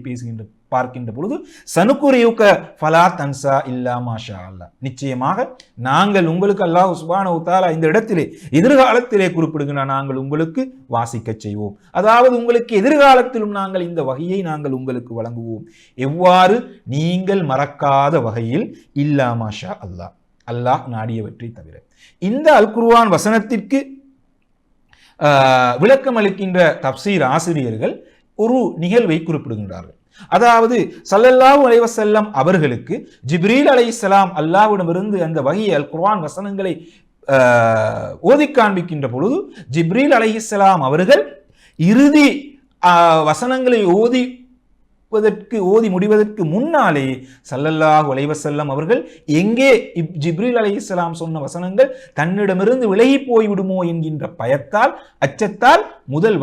பார்க்கின்ற பொழுது சனுகுரியுக ஃபலா தன்சா இல்லா மாஷா அல்லாஹ், நிச்சயமாக நாங்கள் உங்களுக்கு அல்லாஹ் சுப்ஹானஹு வ தஆலா இந்த இடத்திலே எதிர்காலத்திலே குறிப்பிடுகின்ற நாங்கள் உங்களுக்கு வாசிக்க செய்வோம். அதாவது உங்களுக்கு எதிர்காலத்திலும் நாங்கள் இந்த வகையை நாங்கள் உங்களுக்கு வழங்குவோம். எவ்வாறு? நீங்கள் மறக்காத வகையில் இல்லா மாஷா அல்லாஹ், அல்லாஹ் நாடியவற்றை தவிர. இந்த அல் குர்ஆன் வசனத்திற்கு விளக்கம் அளிக்கின்ற தப்சீர் ஆசிரியர்கள் ஒரு நிகழ்வை குறிப்பிடுகின்றார்கள். அதாவது ஸல்லல்லாஹு அலைஹி வஸல்லம் அவர்களுக்கு ஜிப்ரீல் அலைஹிஸ்ஸலாம் அல்லாஹ்விடமிருந்து அந்த வஹீ அல் குர்ஆன் வசனங்களை ஓதி காண்பிக்கின்ற பொழுது ஜிப்ரீல் அலைஹிஸ்ஸலாம் அவர்கள் இறுதி வசனங்களை ஓதி முடிவதற்கு முன்னாலே ஸல்லல்லாஹு அலைஹி வஸல்லம் அவர்கள் எங்கே ஜிப்ரீல் அலைஹிஸ்ஸலாம் சொன்ன வசனங்கள் தன்னிடமிருந்து விலகி போய்விடுமோ என்கின்ற பயத்தால், அச்சத்தால் முதல்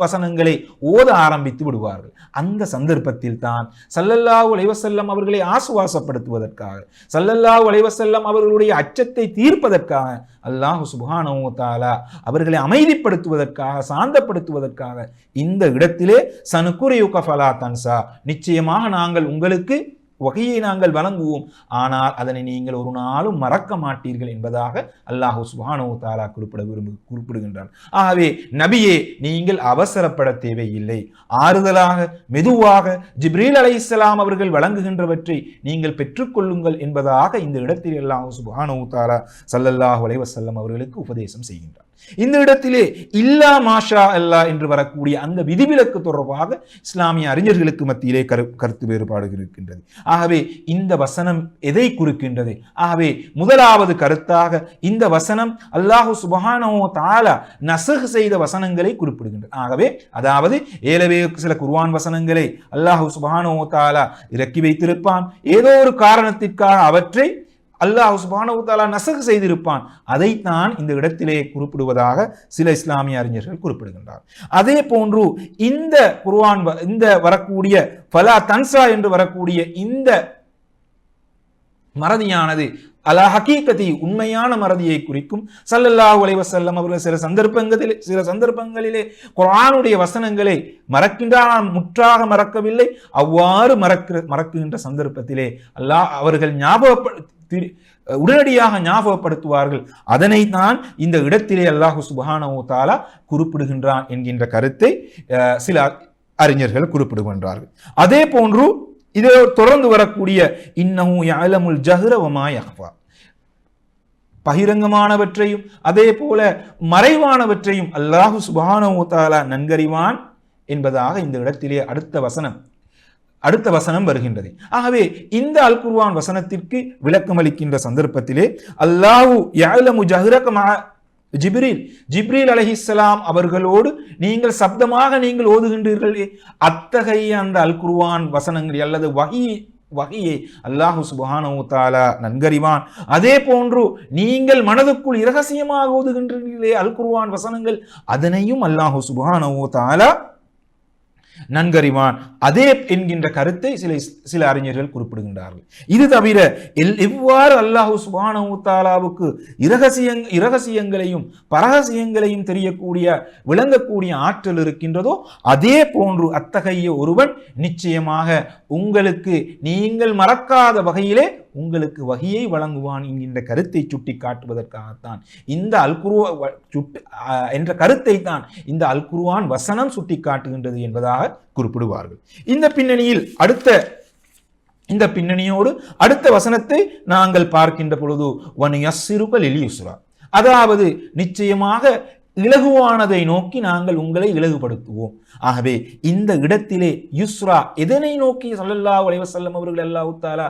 வசனங்களை ஓத ஆரம்பித்து விடுவார்கள். அந்த சந்தர்ப்பத்தில் தான் ஸல்லல்லாஹு அலைஹி வஸல்லம் அவர்களை ஆசுவாசப்படுத்துவதற்காக, ஸல்லல்லாஹு அலைஹி வஸல்லம் அவர்களுடைய அச்சத்தை தீர்ப்பதற்காக அல்லாஹ் சுப்ஹானஹு வ தஆலா அவர்களை அமைதிப்படுத்துவதற்காக, சாந்தப்படுத்துவதற்காக இந்த இடத்திலே சனுகுரியுக ஃபலா தன்சா, நிச்சயமாக நாங்கள் உங்களுக்கு வகையை நாங்கள் வழங்குவோம், ஆனால் அதனை நீங்கள் ஒரு நாளும் மறக்க மாட்டீர்கள் என்பதாக அல்லாஹ் சுப்ஹானஹு வ தஆலா குறிப்பிடுகின்றார். ஆகவே நபியே, நீங்கள் அவசரப்பட தேவையில்லை, ஆறுதலாக மெதுவாக ஜிப்ரீல் அலைஹிஸ்ஸலாம் அவர்கள் வழங்குகின்றவற்றை நீங்கள் பெற்றுக்கொள்ளுங்கள் என்பதாக இந்த இடத்தில் அல்லாஹ் சுப்ஹானஹு வ தஆலா ஸல்லல்லாஹு அலைஹி வஸல்லம் அவர்களுக்கு உபதேசம் செய்கின்றார். இந்த இடத்திலே இல்லா மாஷா அல்லாஹ் என்று வரக்கூடிய அந்த விதிவிலக்கு தொடர்பாக இஸ்லாமிய அறிஞர்களுக்கு மத்தியிலே கருத்து வேறுபாடு இருக்கின்றது. ஆகவே இந்த வசனம் எதை குறிக்கின்றது? ஆகவே முதலாவது கருத்தாக இந்த வசனம் அல்லாஹ் சுப்ஹானஹு வ தஆலா நஸ்ஹ் செய்த வசனங்களை குறிப்பிடுகின்றது. ஆகவே அதாவது ஏலவே சில குர்ஆன் வசனங்களை அல்லாஹ் சுப்ஹானஹு வ தஆலா இறக்கி வைத்திருப்பான், ஏதோ ஒரு காரணத்திற்காக அவற்றை அல்லாஹ் சுப்ஹானஹு வ தஆலா நஸ்ஹ் செய்திருப்பான். அதைத்தான் இந்த இடத்திலே குறிப்பிடுவதாக சில இஸ்லாமிய அறிஞர்கள் குறிப்பிடுகின்றார். அதே போன்று இந்த குர்ஆன் இந்த வரக்கூடிய ஃபலா தன்சா என்று வரக்கூடிய இந்த மறதியானது அலா ஹகீகதி உண்மையான மறதியை குறிக்கும். ஸல்லல்லாஹு அலைஹி வஸல்லம் அவர்கள் சில சந்தர்ப்பங்களிலே குர்ஆனுடைய வசனங்களை மறக்கின்றார், முற்றாக மறக்கவில்லை. அவ்வாறு மறக்குகின்ற சந்தர்ப்பத்திலே அல்லாஹ் அவர்கள் உடனடியாக ஞாபகப்படுத்துவார்கள். அதனை தான் இந்த இடத்திலே அல்லாஹ் சுப்ஹானஹு வ தஆலா குறிப்பிடுகின்றான் என்கின்ற கருத்தை சில அறிஞர்கள் குறிப்பிடுகின்றார்கள். அதே போன்று இதை தொடர்ந்து வரக்கூடிய இன்னஹு யஅலமுல் ஜஹ்ர வ மா யக்ஃபா, பகிரங்கமானவற்றையும் அதே போல மறைவானவற்றையும் அல்லாஹ் சுப்ஹானஹு வ தஆலா நன்கறிவான் என்பதாக இந்த இடத்திலே அடுத்த வசனம் வருகின்றது. ஆகவே இந்த அல் குர்ஆன் வசனத்திற்கு விளக்கம் அளிக்கின்ற சந்தர்ப்பத்திலே அல்லாஹு யஅலமு ஜஹ்ரக மஅ ஜிப்ரீல் அலைஹிஸ்ஸலாம் அவர்களோடு நீங்கள் சப்தமாக நீங்கள் ஓதுகின்றீர்களே, அத்தகைய அந்த அல் குர்ஆன் வசனங்கள் அல்லது வஹீயை அல்லாஹ் சுப்ஹானஹு வ தஆலா நன்கறிவான். அதே போன்று நீங்கள் மனதுக்குள் இரகசியமாக ஓதுகின்றீர்களே அல் குர்ஆன் வசனங்கள், அதனையும் அல்லாஹ் சுப்ஹானஹு வ தஆலா நன்கறிவான் அதே என்கின்ற கருத்தை சில அறிஞர்கள் குறிப்பிடுகின்றார்கள். இது தவிர எவ்வாறு அல்லாஹ் சுப்ஹானஹு வ தஆலாவுக்கு இரகசியங்களையும் பரகசியங்களையும் தெரியக்கூடிய விளங்கக்கூடிய ஆற்றல் இருக்கின்றதோ அதே போன்று அத்தகைய ஒருவன் நிச்சயமாக உங்களுக்கு நீங்கள் மறக்காத வகையிலே உங்களுக்கு வஹியை வழங்குவான் என்கின்ற கருத்தை சுட்டி காட்டுவதற்காகத்தான் இந்த என்ற கருத்தை தான் இந்த அல் குர்ஆன் வசனம் சுட்டி காட்டுகின்றது என்பதாக குறிப்பிடுவார்கள். இந்த பின்னணியோடு அடுத்த வசனத்தை நாங்கள் பார்க்கின்ற பொழுது வனுயஸ்ஸிருக லில் யுஸ்ரா, அதாவது நிச்சயமாக இலகுவானதை நோக்கி நாங்கள் உங்களை இலகுபடுத்துவோம். ஆகவே இந்த இடத்திலே யுஸ்ரா எதனை நோக்கி ஸல்லல்லாஹு அலைஹி வஸல்லம் அவர்கள் அல்லாஹ் தஆலா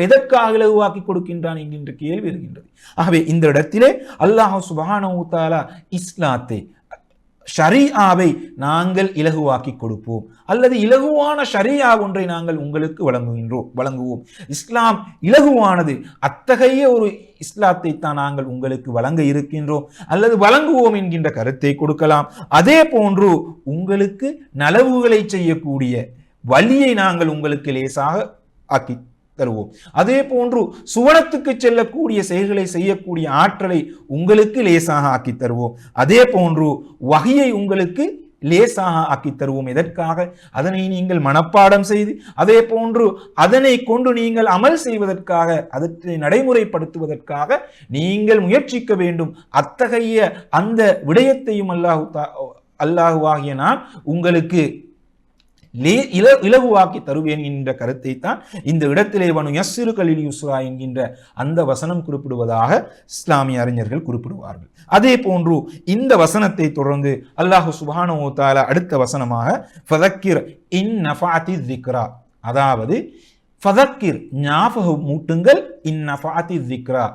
எதற்காக இலகுவாக்கி கொடுக்கின்றான் என்கின்ற கேள்வி இருக்கின்றது. ஆகவே இந்த இடத்திலே அல்லாஹ் சுப்ஹானஹு வ தஆலா இஸ்லாத்தை ஷரீஆவை நாங்கள் இலகுவாக்கி கொடுப்போம் அல்லது இலகுவான ஷரீஆ ஒன்றை நாங்கள் உங்களுக்கு வழங்குவோம். இஸ்லாம் இலகுவானது, அத்தகைய ஒரு இஸ்லாத்தை தான் நாங்கள் உங்களுக்கு வழங்க இருக்கின்றோம் அல்லது வழங்குவோம் என்கின்ற கருத்தை கொடுக்கலாம். அதே போன்று உங்களுக்கு நலவுகளை செய்யக்கூடிய வழியை நாங்கள் உங்களுக்கு லேசாக ஆக்கி தருவோம். அதே போன்று சுவனத்துக்கு செல்லக்கூடிய செயல்களை செய்யக்கூடிய ஆற்றலை உங்களுக்கு லேசாக ஆக்கி தருவோம். அதே போன்று வஹியை உங்களுக்கு லேசாக ஆக்கி தருவோம். எதற்காக? அதனை நீங்கள் மனப்பாடம் செய்து அதே போன்று அதனை கொண்டு நீங்கள் அமல் செய்வதற்காக, அதனை நடைமுறைப்படுத்துவதற்காக நீங்கள் முயற்சிக்க வேண்டும். அத்தகைய அந்த விடயத்தையும் அல்லாஹுவாகிய நான் உங்களுக்கு இலகுவாக்கி தருவேன் என்ற கருத்தை தான் இந்த இடத்திலே வனுயஸ்ஸிருக லில் யுஸ்ரா என்கின்ற அந்த வசனம் குறிப்பிடுவதாக இஸ்லாமிய அறிஞர்கள் குறிப்பிடுவார்கள். அதே போன்று இந்த வசனத்தை தொடர்ந்து அல்லாஹ் சுப்ஹானஹு வ தஆலா அடுத்த வசனமாக ஃபதக்கிர் இன் நஃபஅத்தி ذிக்ரா, அதாவது ஃபதக்கிர் ஞாபகமூட்டுங்கள், இன் நஃபஅத்தி ذிக்ரா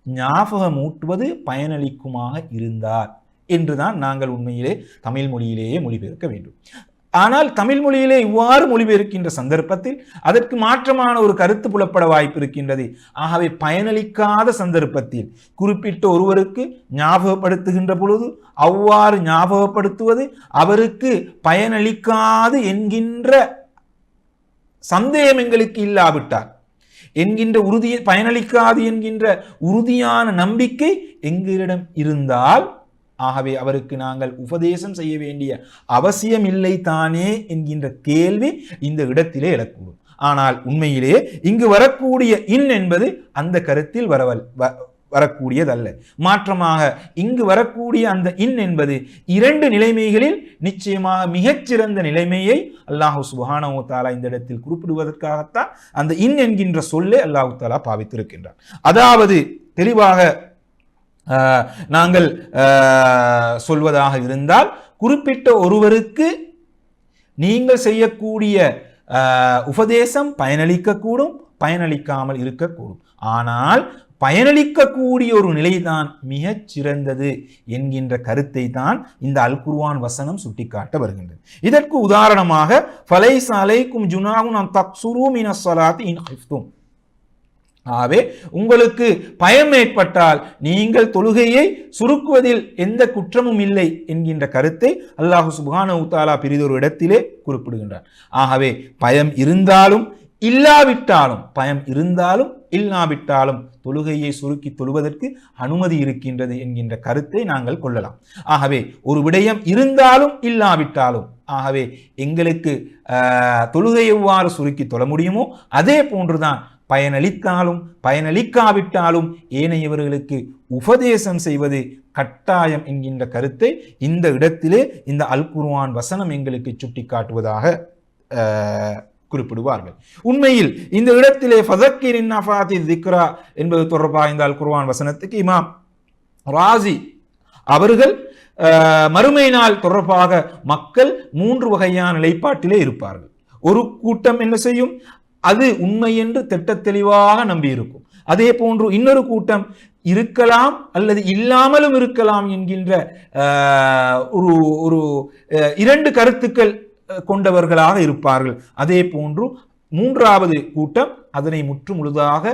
ஞாபகமூட்டுவது பயனளிக்குமாக இருந்தார் என்றுதான் நாங்கள் உண்மையிலே தமிழ் மொழியிலேயே மொழிபெயர்க்க வேண்டும். ஆனால் தமிழ் மொழியிலே இவ்வாறு மொழிபெயர்க்கின்ற சந்தர்ப்பத்தில் அதற்கு மாற்றமான ஒரு கருத்து புலப்பட வாய்ப்பு இருக்கின்றது. ஆகவே பயனளிக்காத சந்தர்ப்பத்தில் குறிப்பிட்ட ஒருவருக்கு ஞாபகப்படுத்துகின்ற பொழுது அவ்வாறு ஞாபகப்படுத்துவது அவருக்கு பயனளிக்காது என்கின்ற சந்தேகம் எங்களுக்கு இல்லாவிட்டார் என்கின்ற பயனளிக்காது என்கின்ற உறுதியான நம்பிக்கை எங்களிடம் இருந்தால், ஆகவே அவருக்கு நாங்கள் உபதேசம் செய்ய வேண்டிய அவசியம் இல்லை தானே என்கின்ற கேள்வி இந்த இடத்திலே எழக்கூடும். ஆனால் உண்மையிலே இங்கு வரக்கூடிய இன் என்பது அந்த கருத்தில் வரக்கூடியதல்ல. மாற்றமாக இங்கு வரக்கூடிய அந்த இன் என்பது இரண்டு நிலைமைகளில் நிச்சயமாக மிகச்சிறந்த நிலைமையை அல்லாஹ் சுப்ஹானஹு வ தஆலா இந்த இடத்தில் குறிப்பிடுவதற்காகத்தான் அந்த இன் என்கின்ற சொல்லை அல்லாஹ் தஆலா பாவித்திருக்கின்றார். அதாவது தெளிவாக நாங்கள் சொல்வதாக இருந்தால், குறிப்பிட்ட ஒருவருக்கு நீங்கள் செய்யக்கூடிய உபதேசம் பயனளிக்கக்கூடும், பயனளிக்காமல் இருக்கக்கூடும். ஆனால் பயனளிக்கக்கூடிய ஒரு நிலைதான் மிகச் சிறந்தது என்கின்ற கருத்தை தான் இந்த அல் குர்ஆன் வசனம் சுட்டிக்காட்ட வருகின்றது. இதற்கு உதாரணமாக ஃபலைஸ அலைக்கும் ஜுனாஹுன் அன் தக்ஸுரு மினஸ் ஸலாத்தி இன் ஹிஃப்தும், ஆகவே உங்களுக்கு பயம் ஏற்பட்டால் நீங்கள் தொழுகையை சுருக்குவதில் எந்த குற்றமும் இல்லை என்கின்ற கருத்தை அல்லாஹ் சுப்ஹானஹு வ தஆலா பிரிதொரு இடத்திலே குறிப்பிடுகின்றார். ஆகவே பயம் இருந்தாலும் இல்லாவிட்டாலும் தொழுகையை சுருக்கி தொழுவதற்கு அனுமதி இருக்கின்றது என்கின்ற கருத்தை நாங்கள் கொள்ளலாம். ஆகவே ஒரு விடயம் இருந்தாலும் இல்லாவிட்டாலும், ஆகவே எங்களுக்கு தொழுகை எவ்வாறு சுருக்கி தொழ முடியுமோ அதே போன்றுதான் பயனளித்தாலும் பயனளிக்காவிட்டாலும் ஏனையவர்களுக்கு உபதேசம் செய்வது கட்டாயம் என்கின்ற கருத்தை இந்த இடத்திலே இந்த அல் குர்ஆன் வசனம் எங்களுக்கு சுட்டி காட்டுவதாக குறிப்பிடுவார்கள். உண்மையில் இந்த இடத்திலே ஃபதக்கிர் இன் நஃபஅத்தி ذிக்ரா என்பது தொடர்பாக இந்த அல் குர்ஆன் வசனத்துக்கு இமாம் ராஸி அவர்கள் மறுமை நாள் தொடர்பாக மக்கள் 3 வகையான நிலைப்பாட்டிலே இருப்பார்கள். ஒரு கூட்டம் என்ன செய்யும்? அது உண்மை என்று திட்டத் தெளிவாக நம்பியிருக்கும். அதே போன்று இன்னொரு கூட்டம் இருக்கலாம் அல்லது இல்லாமலும் இருக்கலாம் என்கின்ற ஒரு 2 கருத்துக்கள் கொண்டவர்களாக இருப்பார்கள். அதே போன்று 3வது கூட்டம் அதனை முற்று முழுதாக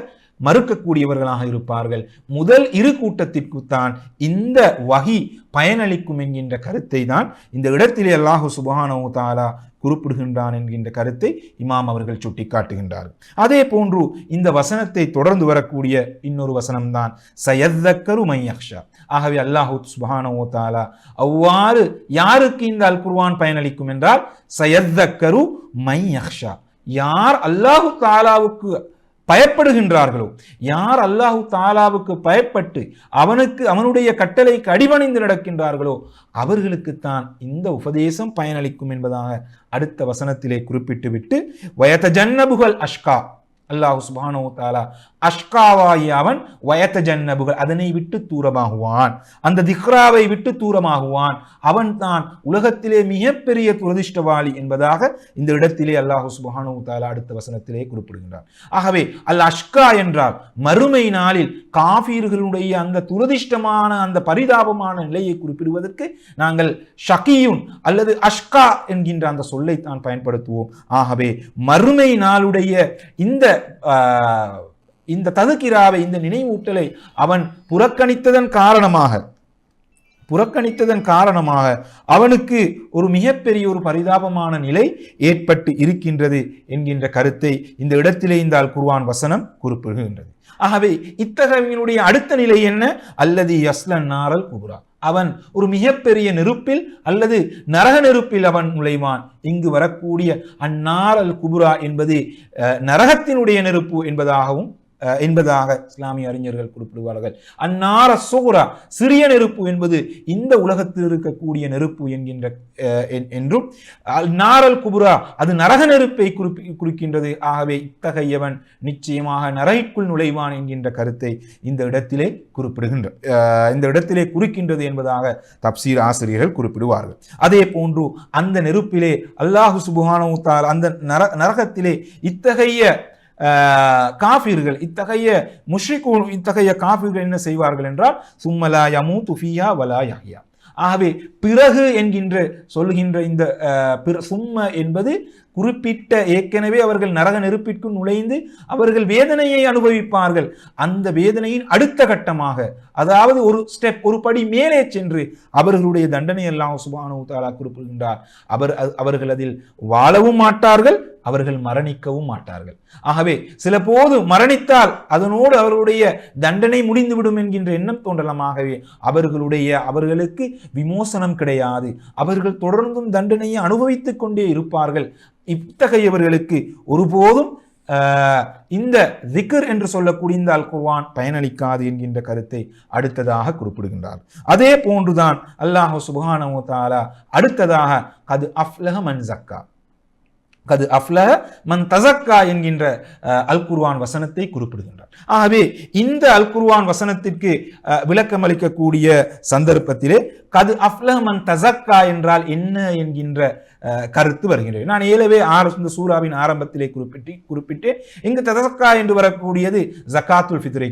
மறுக்கக்கூடியவர்களாக இருப்பார்கள். முதல் இரு கூட்டத்திற்குத்தான் இந்த வஹி பயனளிக்கும் என்கின்ற கருத்தை தான் இந்த இடத்திலே அல்லாஹு சுப்ஹானஹு தஆலா குறிப்பிடுகின்றான் என்கின்ற கருத்தை இமாம் அவர்கள் சுட்டிக்காட்டுகின்றார். அதே போன்று இந்த வசனத்தை தொடர்ந்து வரக்கூடிய இன்னொரு வசனம்தான் சயத்தக்கரு மை யக்ஷா. ஆகவே அல்லாஹு சுப்ஹானஹு தஆலா அவ்வாறு யாருக்கு இந்த அல் குர்ஆன் பயனளிக்கும் என்றால் சயத்தக்கரு மை யக்ஷா, யார் அல்லாஹு தஆலாவுக்கு பயப்படுகின்றார்களோ, யார் அல்லாஹு தாலாவுக்கு பயப்பட்டு அவனுடைய கட்டளைக்கு அடிபணிந்து நடக்கின்றார்களோ அவர்களுக்குத்தான் இந்த உபதேசம் பயனளிக்கும் என்பதாக அடுத்த வசனத்திலே குறிப்பிட்டு விட்டு வயதஜன்னபுகள் அஷ்கா, அல்லாஹு சுப்ஹானஹு தஆலா அஷ்காவாகிய அவன் வயதஜன்னபுகள் அதனை விட்டு தூரமாகுவான், அந்த திக்ராவை விட்டு தூரமாகுவான், அவன் தான் உலகத்திலே மிகப்பெரிய துரதிஷ்டவாளி என்பதாக இந்த இடத்திலே அல்லாஹு சுப்ஹானஹு தஆலா அடுத்த வசனத்திலே குறிப்பிடுகின்றார். ஆகவே அல் அஷ்கா என்றால் மறுமை நாளில் காஃபிர்களுடைய அந்த துரதிஷ்டமான அந்த பரிதாபமான நிலையை குறிப்பிடுவதற்கு நாங்கள் ஷகியுன் அல்லது அஷ்கா என்கின்ற அந்த சொல்லை தான் பயன்படுத்துவோம். ஆகவே மறுமை நாளுடைய இந்த ததுக்கிராவை, இந்த நினைவூட்டலை அவன் புறக்கணித்ததன் காரணமாக அவனுக்கு ஒரு மிகப்பெரிய ஒரு பரிதாபமான நிலை ஏற்பட்டு இருக்கின்றது என்கின்ற கருத்தை இந்த இடத்திலே இந்த அல் குர்ஆன் வசனம் குறிப்பிடுகின்றது. ஆகவே இத்தகையவனுடைய அடுத்த நிலை என்ன? அல்லது யஸ்லன் நாரல் குப்ரா, அவன் ஒரு மிகப்பெரிய நெருப்பில் அல்லது நரக நெருப்பில் அவன் நுழைவான். இங்கு வரக்கூடிய அந்நாரல் குப்ரா என்பது நரகத்தினுடைய நெருப்பு என்பதாக இஸ்லாமிய அறிஞர்கள் குறிப்பிடுவார்கள். அந்நார சுகுரா, சிறிய நெருப்பு என்பது இந்த உலகத்தில் இருக்கக்கூடிய நெருப்பு என்றும், நாரல் குபுரா அது நரக நெருப்பை குறிக்கின்றது. ஆகவே இத்தகையவன் நிச்சயமாக நரகிற்குள் நுழைவான் என்கின்ற கருத்தை இந்த இடத்திலே குறிக்கின்றது என்பதாக தப்சீர் ஆசிரியர்கள் குறிப்பிடுவார்கள். அதே போன்று அந்த நெருப்பிலே அல்லாஹு சுப்ஹானஹு தஆலா அந்த நரகத்திலே இத்தகைய காஃபிர்கள், இத்தகைய முஷ்ரிகூன், இத்தகைய காஃபிர்கள் என்ன செய்வார்கள் என்றால் சும்மலா யமூது ஃபியா வலா யஹ்யா. ஆகவே பிறகு என்கின்ற சொல்லுகின்ற இந்த சும்ம என்பது குறிப்பிட்ட ஏற்கனவே அவர்கள் நரக நெருப்பிற்கு நுழைந்து அவர்கள் வேதனையை அனுபவிப்பார்கள். அந்த வேதனையின் அடுத்த கட்டமாக, அதாவது ஒரு படி மேலே சென்று அவர்களுடைய தண்டனை அல்லாஹ் சுப்ஹானஹு தஆலா குறிப்பிடுகின்றார். அவர்கள் அதில் வாழவும் மாட்டார்கள், அவர்கள் மரணிக்கவும் மாட்டார்கள். ஆகவே சில போது மரணித்தால் அதனோடு அவர்களுடைய தண்டனை முடிந்துவிடும் என்கின்ற எண்ணம் தோன்றலாமாகவே அவர்களுக்கு விமோசனம் கிடையாது, அவர்கள் தொடர்ந்தும் தண்டனையை அனுபவித்துக் கொண்டே இருப்பார்கள். இத்தகையவர்களுக்கு ஒருபோதும் இந்த திக்ர் என்று சொல்லக்கூடிய இந்த அல் குர்ஆன் பயனளிக்காது என்கின்ற கருத்தை அடுத்ததாக குறிப்பிடுகின்றார். அதே போன்றுதான் அல்லாஹ் சுப்ஹானஹு தஆலா அடுத்ததாக கது அஃப்லஹ மன் ஸக்கா, கது அஃப்லஹ மன் தஸக்கா என்கின்ற அல் குர்ஆன் வசனத்தை குறிப்பிடுகின்றார். ஆகவே இந்த அல் குர்ஆன் வசனத்திற்கு விளக்கம் அளிக்கக்கூடிய சந்தர்ப்பத்திலே கது அஃப்லஹ மன் தஸக்கா என்றால் என்ன என்கின்ற கருத்து வருகின்றது. நான் ஏலவே இந்த சூராவின் ஆரம்பத்திலே குறிப்பிட்டு இங்கு தஸக்கா என்று வரக்கூடியது ஜகாத்துல் ஃபித்ரை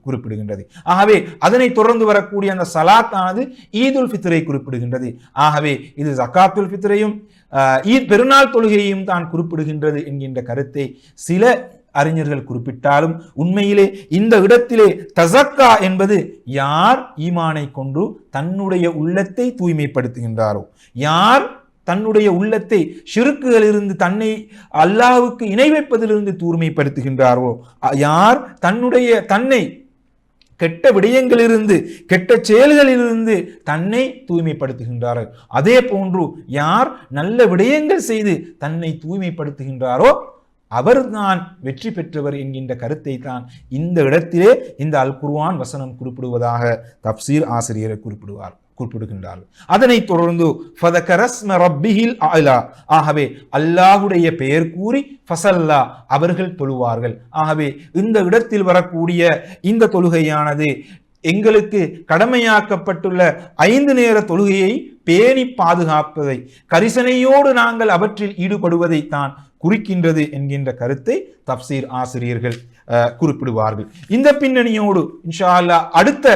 குறிப்பிடுகின்றது. ஆகவே அதனை தொடர்ந்து வரக்கூடிய அந்த சலாத்தானது ஈதுல் ஃபித்ரை குறிப்பிடுகின்றது. ஆகவே இது ஜகாத்துல் ஃபித்ரையும் ஈத் பெருநாள் தொழுகையையும் தான் குறிப்பிடுகின்றது என்கின்ற கருத்தை சில அறிஞர்கள் குறிப்பிட்டாலும் உண்மையிலே இந்த இடத்திலே தஸக்கா என்பது யார் ஈமானை கொண்டு தன்னுடைய உள்ளத்தை தூய்மைப்படுத்துகின்றாரோ, யார் தன்னுடைய உள்ளத்தை ஷிர்க்குகளிலிருந்து தன்னை அல்லாஹ்வுக்கு இணை வைப்பதிலிருந்து தூய்மைப்படுத்துகின்றாரோ, யார் தன்னை கெட்ட விடயங்களிலிருந்து கெட்ட செயல்களிலிருந்து தன்னை தூய்மைப்படுத்துகின்றாரோ, அதே போன்று யார் நல்ல விடயங்கள் செய்து தன்னை தூய்மைப்படுத்துகின்றாரோ அவர்தான் வெற்றி பெற்றவர் என்கின்ற கருத்தை தான் இந்த இடத்திலே இந்த அல் குர்ஆன் வசனம் குறிப்பிடுவதாக தப்சீர் ஆசிரியரை குறிப்பிடுகின்றார்கள். அதனை தொடர்ந்து ஃபதகரஸ்ம ரப்பிஹில் அலா, ஆகவே அல்லாஹ்வுடைய பெயர் கூறி ஃபஸல்லா அவர்கள் தொழுவார்கள். ஆகவே இந்த இடத்தில் வரக்கூடிய இந்த தொழுகையானது எங்களுக்கு கடமையாக்கப்பட்டுள்ள 5 நேர தொழுகையை பேணி பாதுகாப்பதை, கரிசனையோடு நாங்கள் அவற்றில் ஈடுபடுவதைத்தான் குறிக்கின்றது என்கின்ற கருத்தை தப்சீர் ஆசிரியர்கள் குறிப்பிடுவார்கள். இந்த பின்னணியோடு இன்ஷா அல்லாஹ் அடுத்த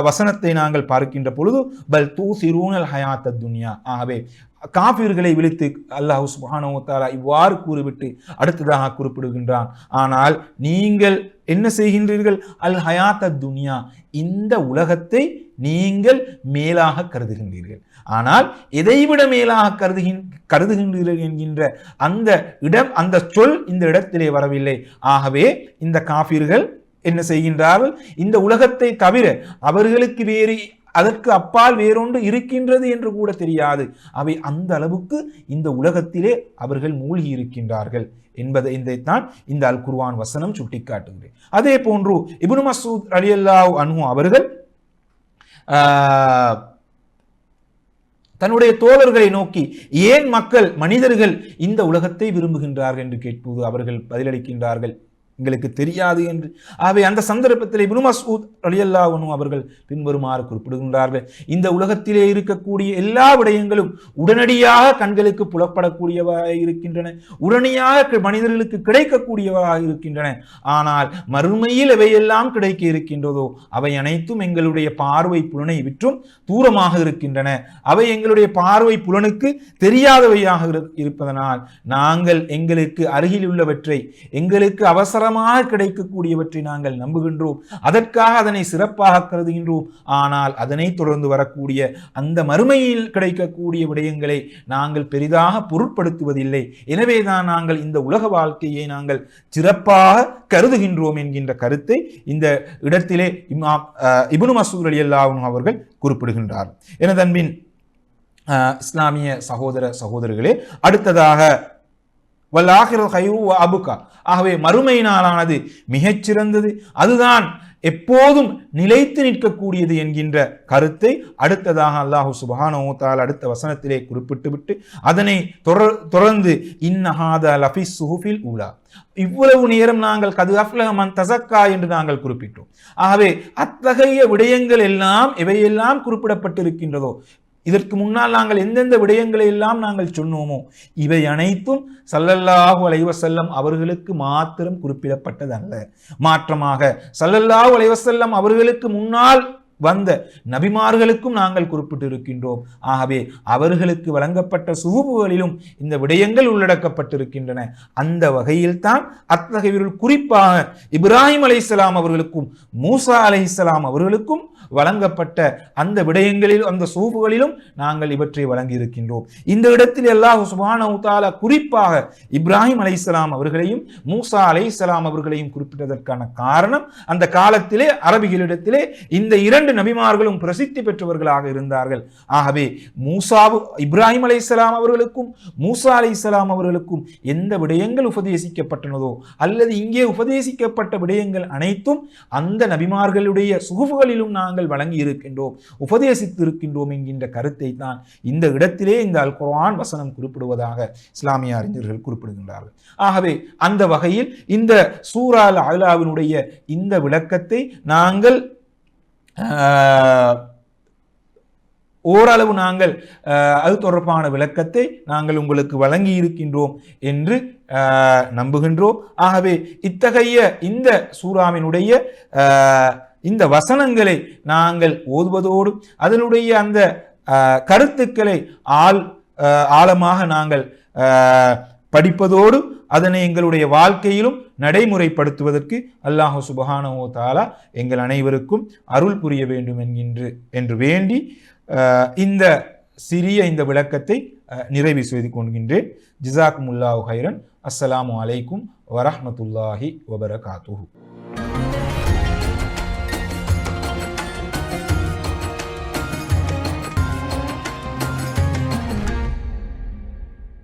வசனத்தை நாங்கள் பார்க்கின்ற பொழுது பல் தூசிரூனல் ஹயாத்தத் துன்யா, ஆகவே காஃபிர்களை விழித்து அல்லாஹ் சுப்ஹானஹு வ தஆலா இவ்வாறு கூறிவிட்டு அடுத்ததாக குறிப்பிடுகின்றான், ஆனால் நீங்கள் என்ன செய்கின்றீர்கள்? அல் ஹயாத்த துன்யா, இந்த உலகத்தை நீங்கள் மேலாக கருதுகின்றீர்கள். ஆனால் எதைவிட மேலாக கருதுகின்றீர்கள் என்கின்ற அந்த இடம், அந்த சொல் இந்த இடத்திலே வரவில்லை. ஆகவே இந்த காஃபிர்கள் என்ன செய்கின்றார்கள்? இந்த உலகத்தை தவிர அவர்களுக்கு வேறு, அதற்கு அப்பால் வேறொன்று இருக்கின்றது என்று கூட தெரியாது. அவை அந்த அளவுக்கு இந்த உலகத்திலே அவர்கள் மூழ்கி இருக்கின்றார்கள் என்பதை இதைத்தான் இந்த அல் குர்ஆன் வசனம் சுட்டிக்காட்டுகிறது. அதே போன்று இப்னு மஸ்ஊத் ரலியல்லாஹு அன்ஹு அவர்கள் தன்னுடைய தோழர்களை நோக்கி, ஏன் மனிதர்கள் இந்த உலகத்தை விரும்புகின்றார்கள் என்று கேட்போது அவர்கள் பதிலளிக்கின்றார்கள், எங்களுக்கு தெரியாது என்று. ஆகவே அந்த சந்தர்ப்பத்தில் இப்னு மஸ்ஊத் ரலியல்லாஹு அன்ஹு அவர்கள் பின்வருமாறு குறிப்பிடுகின்றார்கள், இந்த உலகத்திலே இருக்கக்கூடிய எல்லா விடயங்களும் உடனடியாக கண்களுக்கு புலப்படக்கூடியவாக இருக்கின்றன, உடனடியாக மனிதர்களுக்கு கிடைக்கக்கூடியவாக இருக்கின்றன. ஆனால் மறுமையில் எவையெல்லாம் கிடைக்க இருக்கின்றதோ அவை அனைத்தும் எங்களுடைய பார்வை புலனை விற்றும் தூரமாக இருக்கின்றன. அவை எங்களுடைய பார்வை புலனுக்கு தெரியாதவையாக இருப்பதனால் நாங்கள் எங்களுக்கு அருகில் உள்ளவற்றை, எங்களுக்கு அவசரமாக கிடைக்கக்கூடியவற்றை நாங்கள் நம்புகின்றோம், அதற்காக அதனை சிறப்பாக கருதுகின்றோம். ஆனால் அதனை தொடர்ந்து வரக்கூடிய அந்த மறுமையில் கிடைக்கக்கூடிய விடயங்களை நாங்கள் பெரிதாக பொருட்படுத்துவதில்லை. எனவேதான் நாங்கள் இந்த உலக வாழ்க்கையை நாங்கள் சிறப்பாக கருதுகின்றோம் என்கின்ற கருத்தை இந்த இடத்திலே இப்னு மஸ்ஊத் ரலியல்லாஹு அன்ஹு அவர்கள் குறிப்பிடுகின்றார். எனது அன்பின் இஸ்லாமிய சகோதரர்களே, அடுத்ததாக வல்லாஹிரல் கைரு வ அபுகா, ஆகவே மறுமை நாளானது மிகச்சிறந்தது, அதுதான் எப்போதும் நிலைத்து நிற்கக்கூடியது என்கின்ற கருத்தை அடுத்ததாக அல்லாஹு சுப்ஹானஹு வ தஆலா அடுத்த வசனத்திலே குறிப்பிட்டுவிட்டு அதனை தொடர்ந்து இன்னஹாதா லஃபிஸ் சுஹுஃபில் ஊலா, இவ்வளவு நேரம் நாங்கள் கது அஃப்லஹ மன் தஸக்கா என்று நாங்கள் குறிப்பிட்டோம். ஆகவே அத்தகைய விடயங்கள் எல்லாம் எவையெல்லாம் குறிப்பிடப்பட்டிருக்கின்றதோ, இதற்கு முன்னால் நாங்கள் எந்தெந்த விடயங்களை எல்லாம் நாங்கள் சொன்னோமோ இவை அனைத்தும் ஸல்லல்லாஹு அலைஹி வஸல்லம் அவர்களுக்கு மாத்திரம் குறிப்பிடப்பட்டதல்ல. மாற்றமாக ஸல்லல்லாஹு அலைஹி வஸல்லம் அவர்களுக்கு முன்னால் வந்த நபிமார்களுக்கும் நாங்கள் குறிப்பிட்டிருக்கின்றோம். ஆகவே அவர்களுக்கு வழங்கப்பட்ட சுஹுஃபுகளிலும் இந்த விடயங்கள் உள்ளடக்கப்பட்டிருக்கின்றன. அந்த வகையில் தான் அத்தகையவர்கள் குறிப்பாக இப்ராஹிம் அலைஹிஸ்ஸலாம் அவர்களுக்கும் மூசா அலைஹிஸ்ஸலாம் அவர்களுக்கும் வழங்கப்பட்ட அந்த விடயங்களில், அந்த சுஹுஃபுகளிலும் நாங்கள் இவற்றை வழங்கி இருக்கின்றோம். இந்த இடத்தில் அல்லாஹ் சுப்ஹானஹு வ தஆலா குறிப்பாக இப்ராஹிம் அலைஹிஸ்ஸலாம் அவர்களையும் மூசா அலைஹிஸ்ஸலாம் அவர்களையும் குறிப்பிட்டதற்கான காரணம், அந்த காலத்திலே அரபிகளிடத்திலே இந்த இரண்டு நபிமார்களும் பிரசித்தி பெற்றவர்களாக இருந்தார்கள். ஆகவே இப்ராஹிம் அலைஹிஸ்ஸலாம் அவர்களுக்கும் மூசா அலைஹிஸ்ஸலாம் அவர்களுக்கும் எந்த விடயங்கள் உபதேசிக்கப்பட்டனதோ அல்லது இங்கே உபதேசிக்கப்பட்ட விடயங்கள் அனைத்தும் அந்த நபிமார்களுடைய சுஹுஃபுகளிலும் நாங்கள் வழங்கி இருக்கின்றோம், உபதேசித்து இருக்கின்றோம் என்கின்ற கருத்தை தான் இந்த இடத்திலே இந்த அல் குர்ஆன் வசனம் குறிப்பிடுவதாக இஸ்லாமிய அறிஞர்கள் குறிப்பிடுகின்றார்கள். ஆகவே அந்த வகையில் இந்த சூரா அல் அலாவினுடைய இந்த விளக்கத்தை நாங்கள் ஓரளவு நாங்கள் அது தொடர்பான விளக்கத்தை நாங்கள் உங்களுக்கு வழங்கி இருக்கின்றோம் என்று நம்புகின்றோம். ஆகவே இத்தகைய இந்த சூராவினுடைய இந்த வசனங்களை நாங்கள் ஓதுவதோடு அதனுடைய அந்த கருத்துக்களை ஆழமாக நாங்கள் படிப்பதோடு அதனை எங்களுடைய வாழ்க்கையிலும் நடைமுறைப்படுத்துவதற்கு அல்லாஹ் சுப்ஹானஹு வ தஆலா எங்கள் அனைவருக்கும் அருள் புரிய வேண்டும் என்று வேண்டி இந்த சிறிய இந்த விளக்கத்தை நிறைவு செய்து கொள்கின்றேன். ஜஸாக்குமுல்லாஹு ஹைரன். அஸ்ஸலாமு அலைக்கும் வரஹ்மத்துல்லாஹி வபரகாத்துஹு.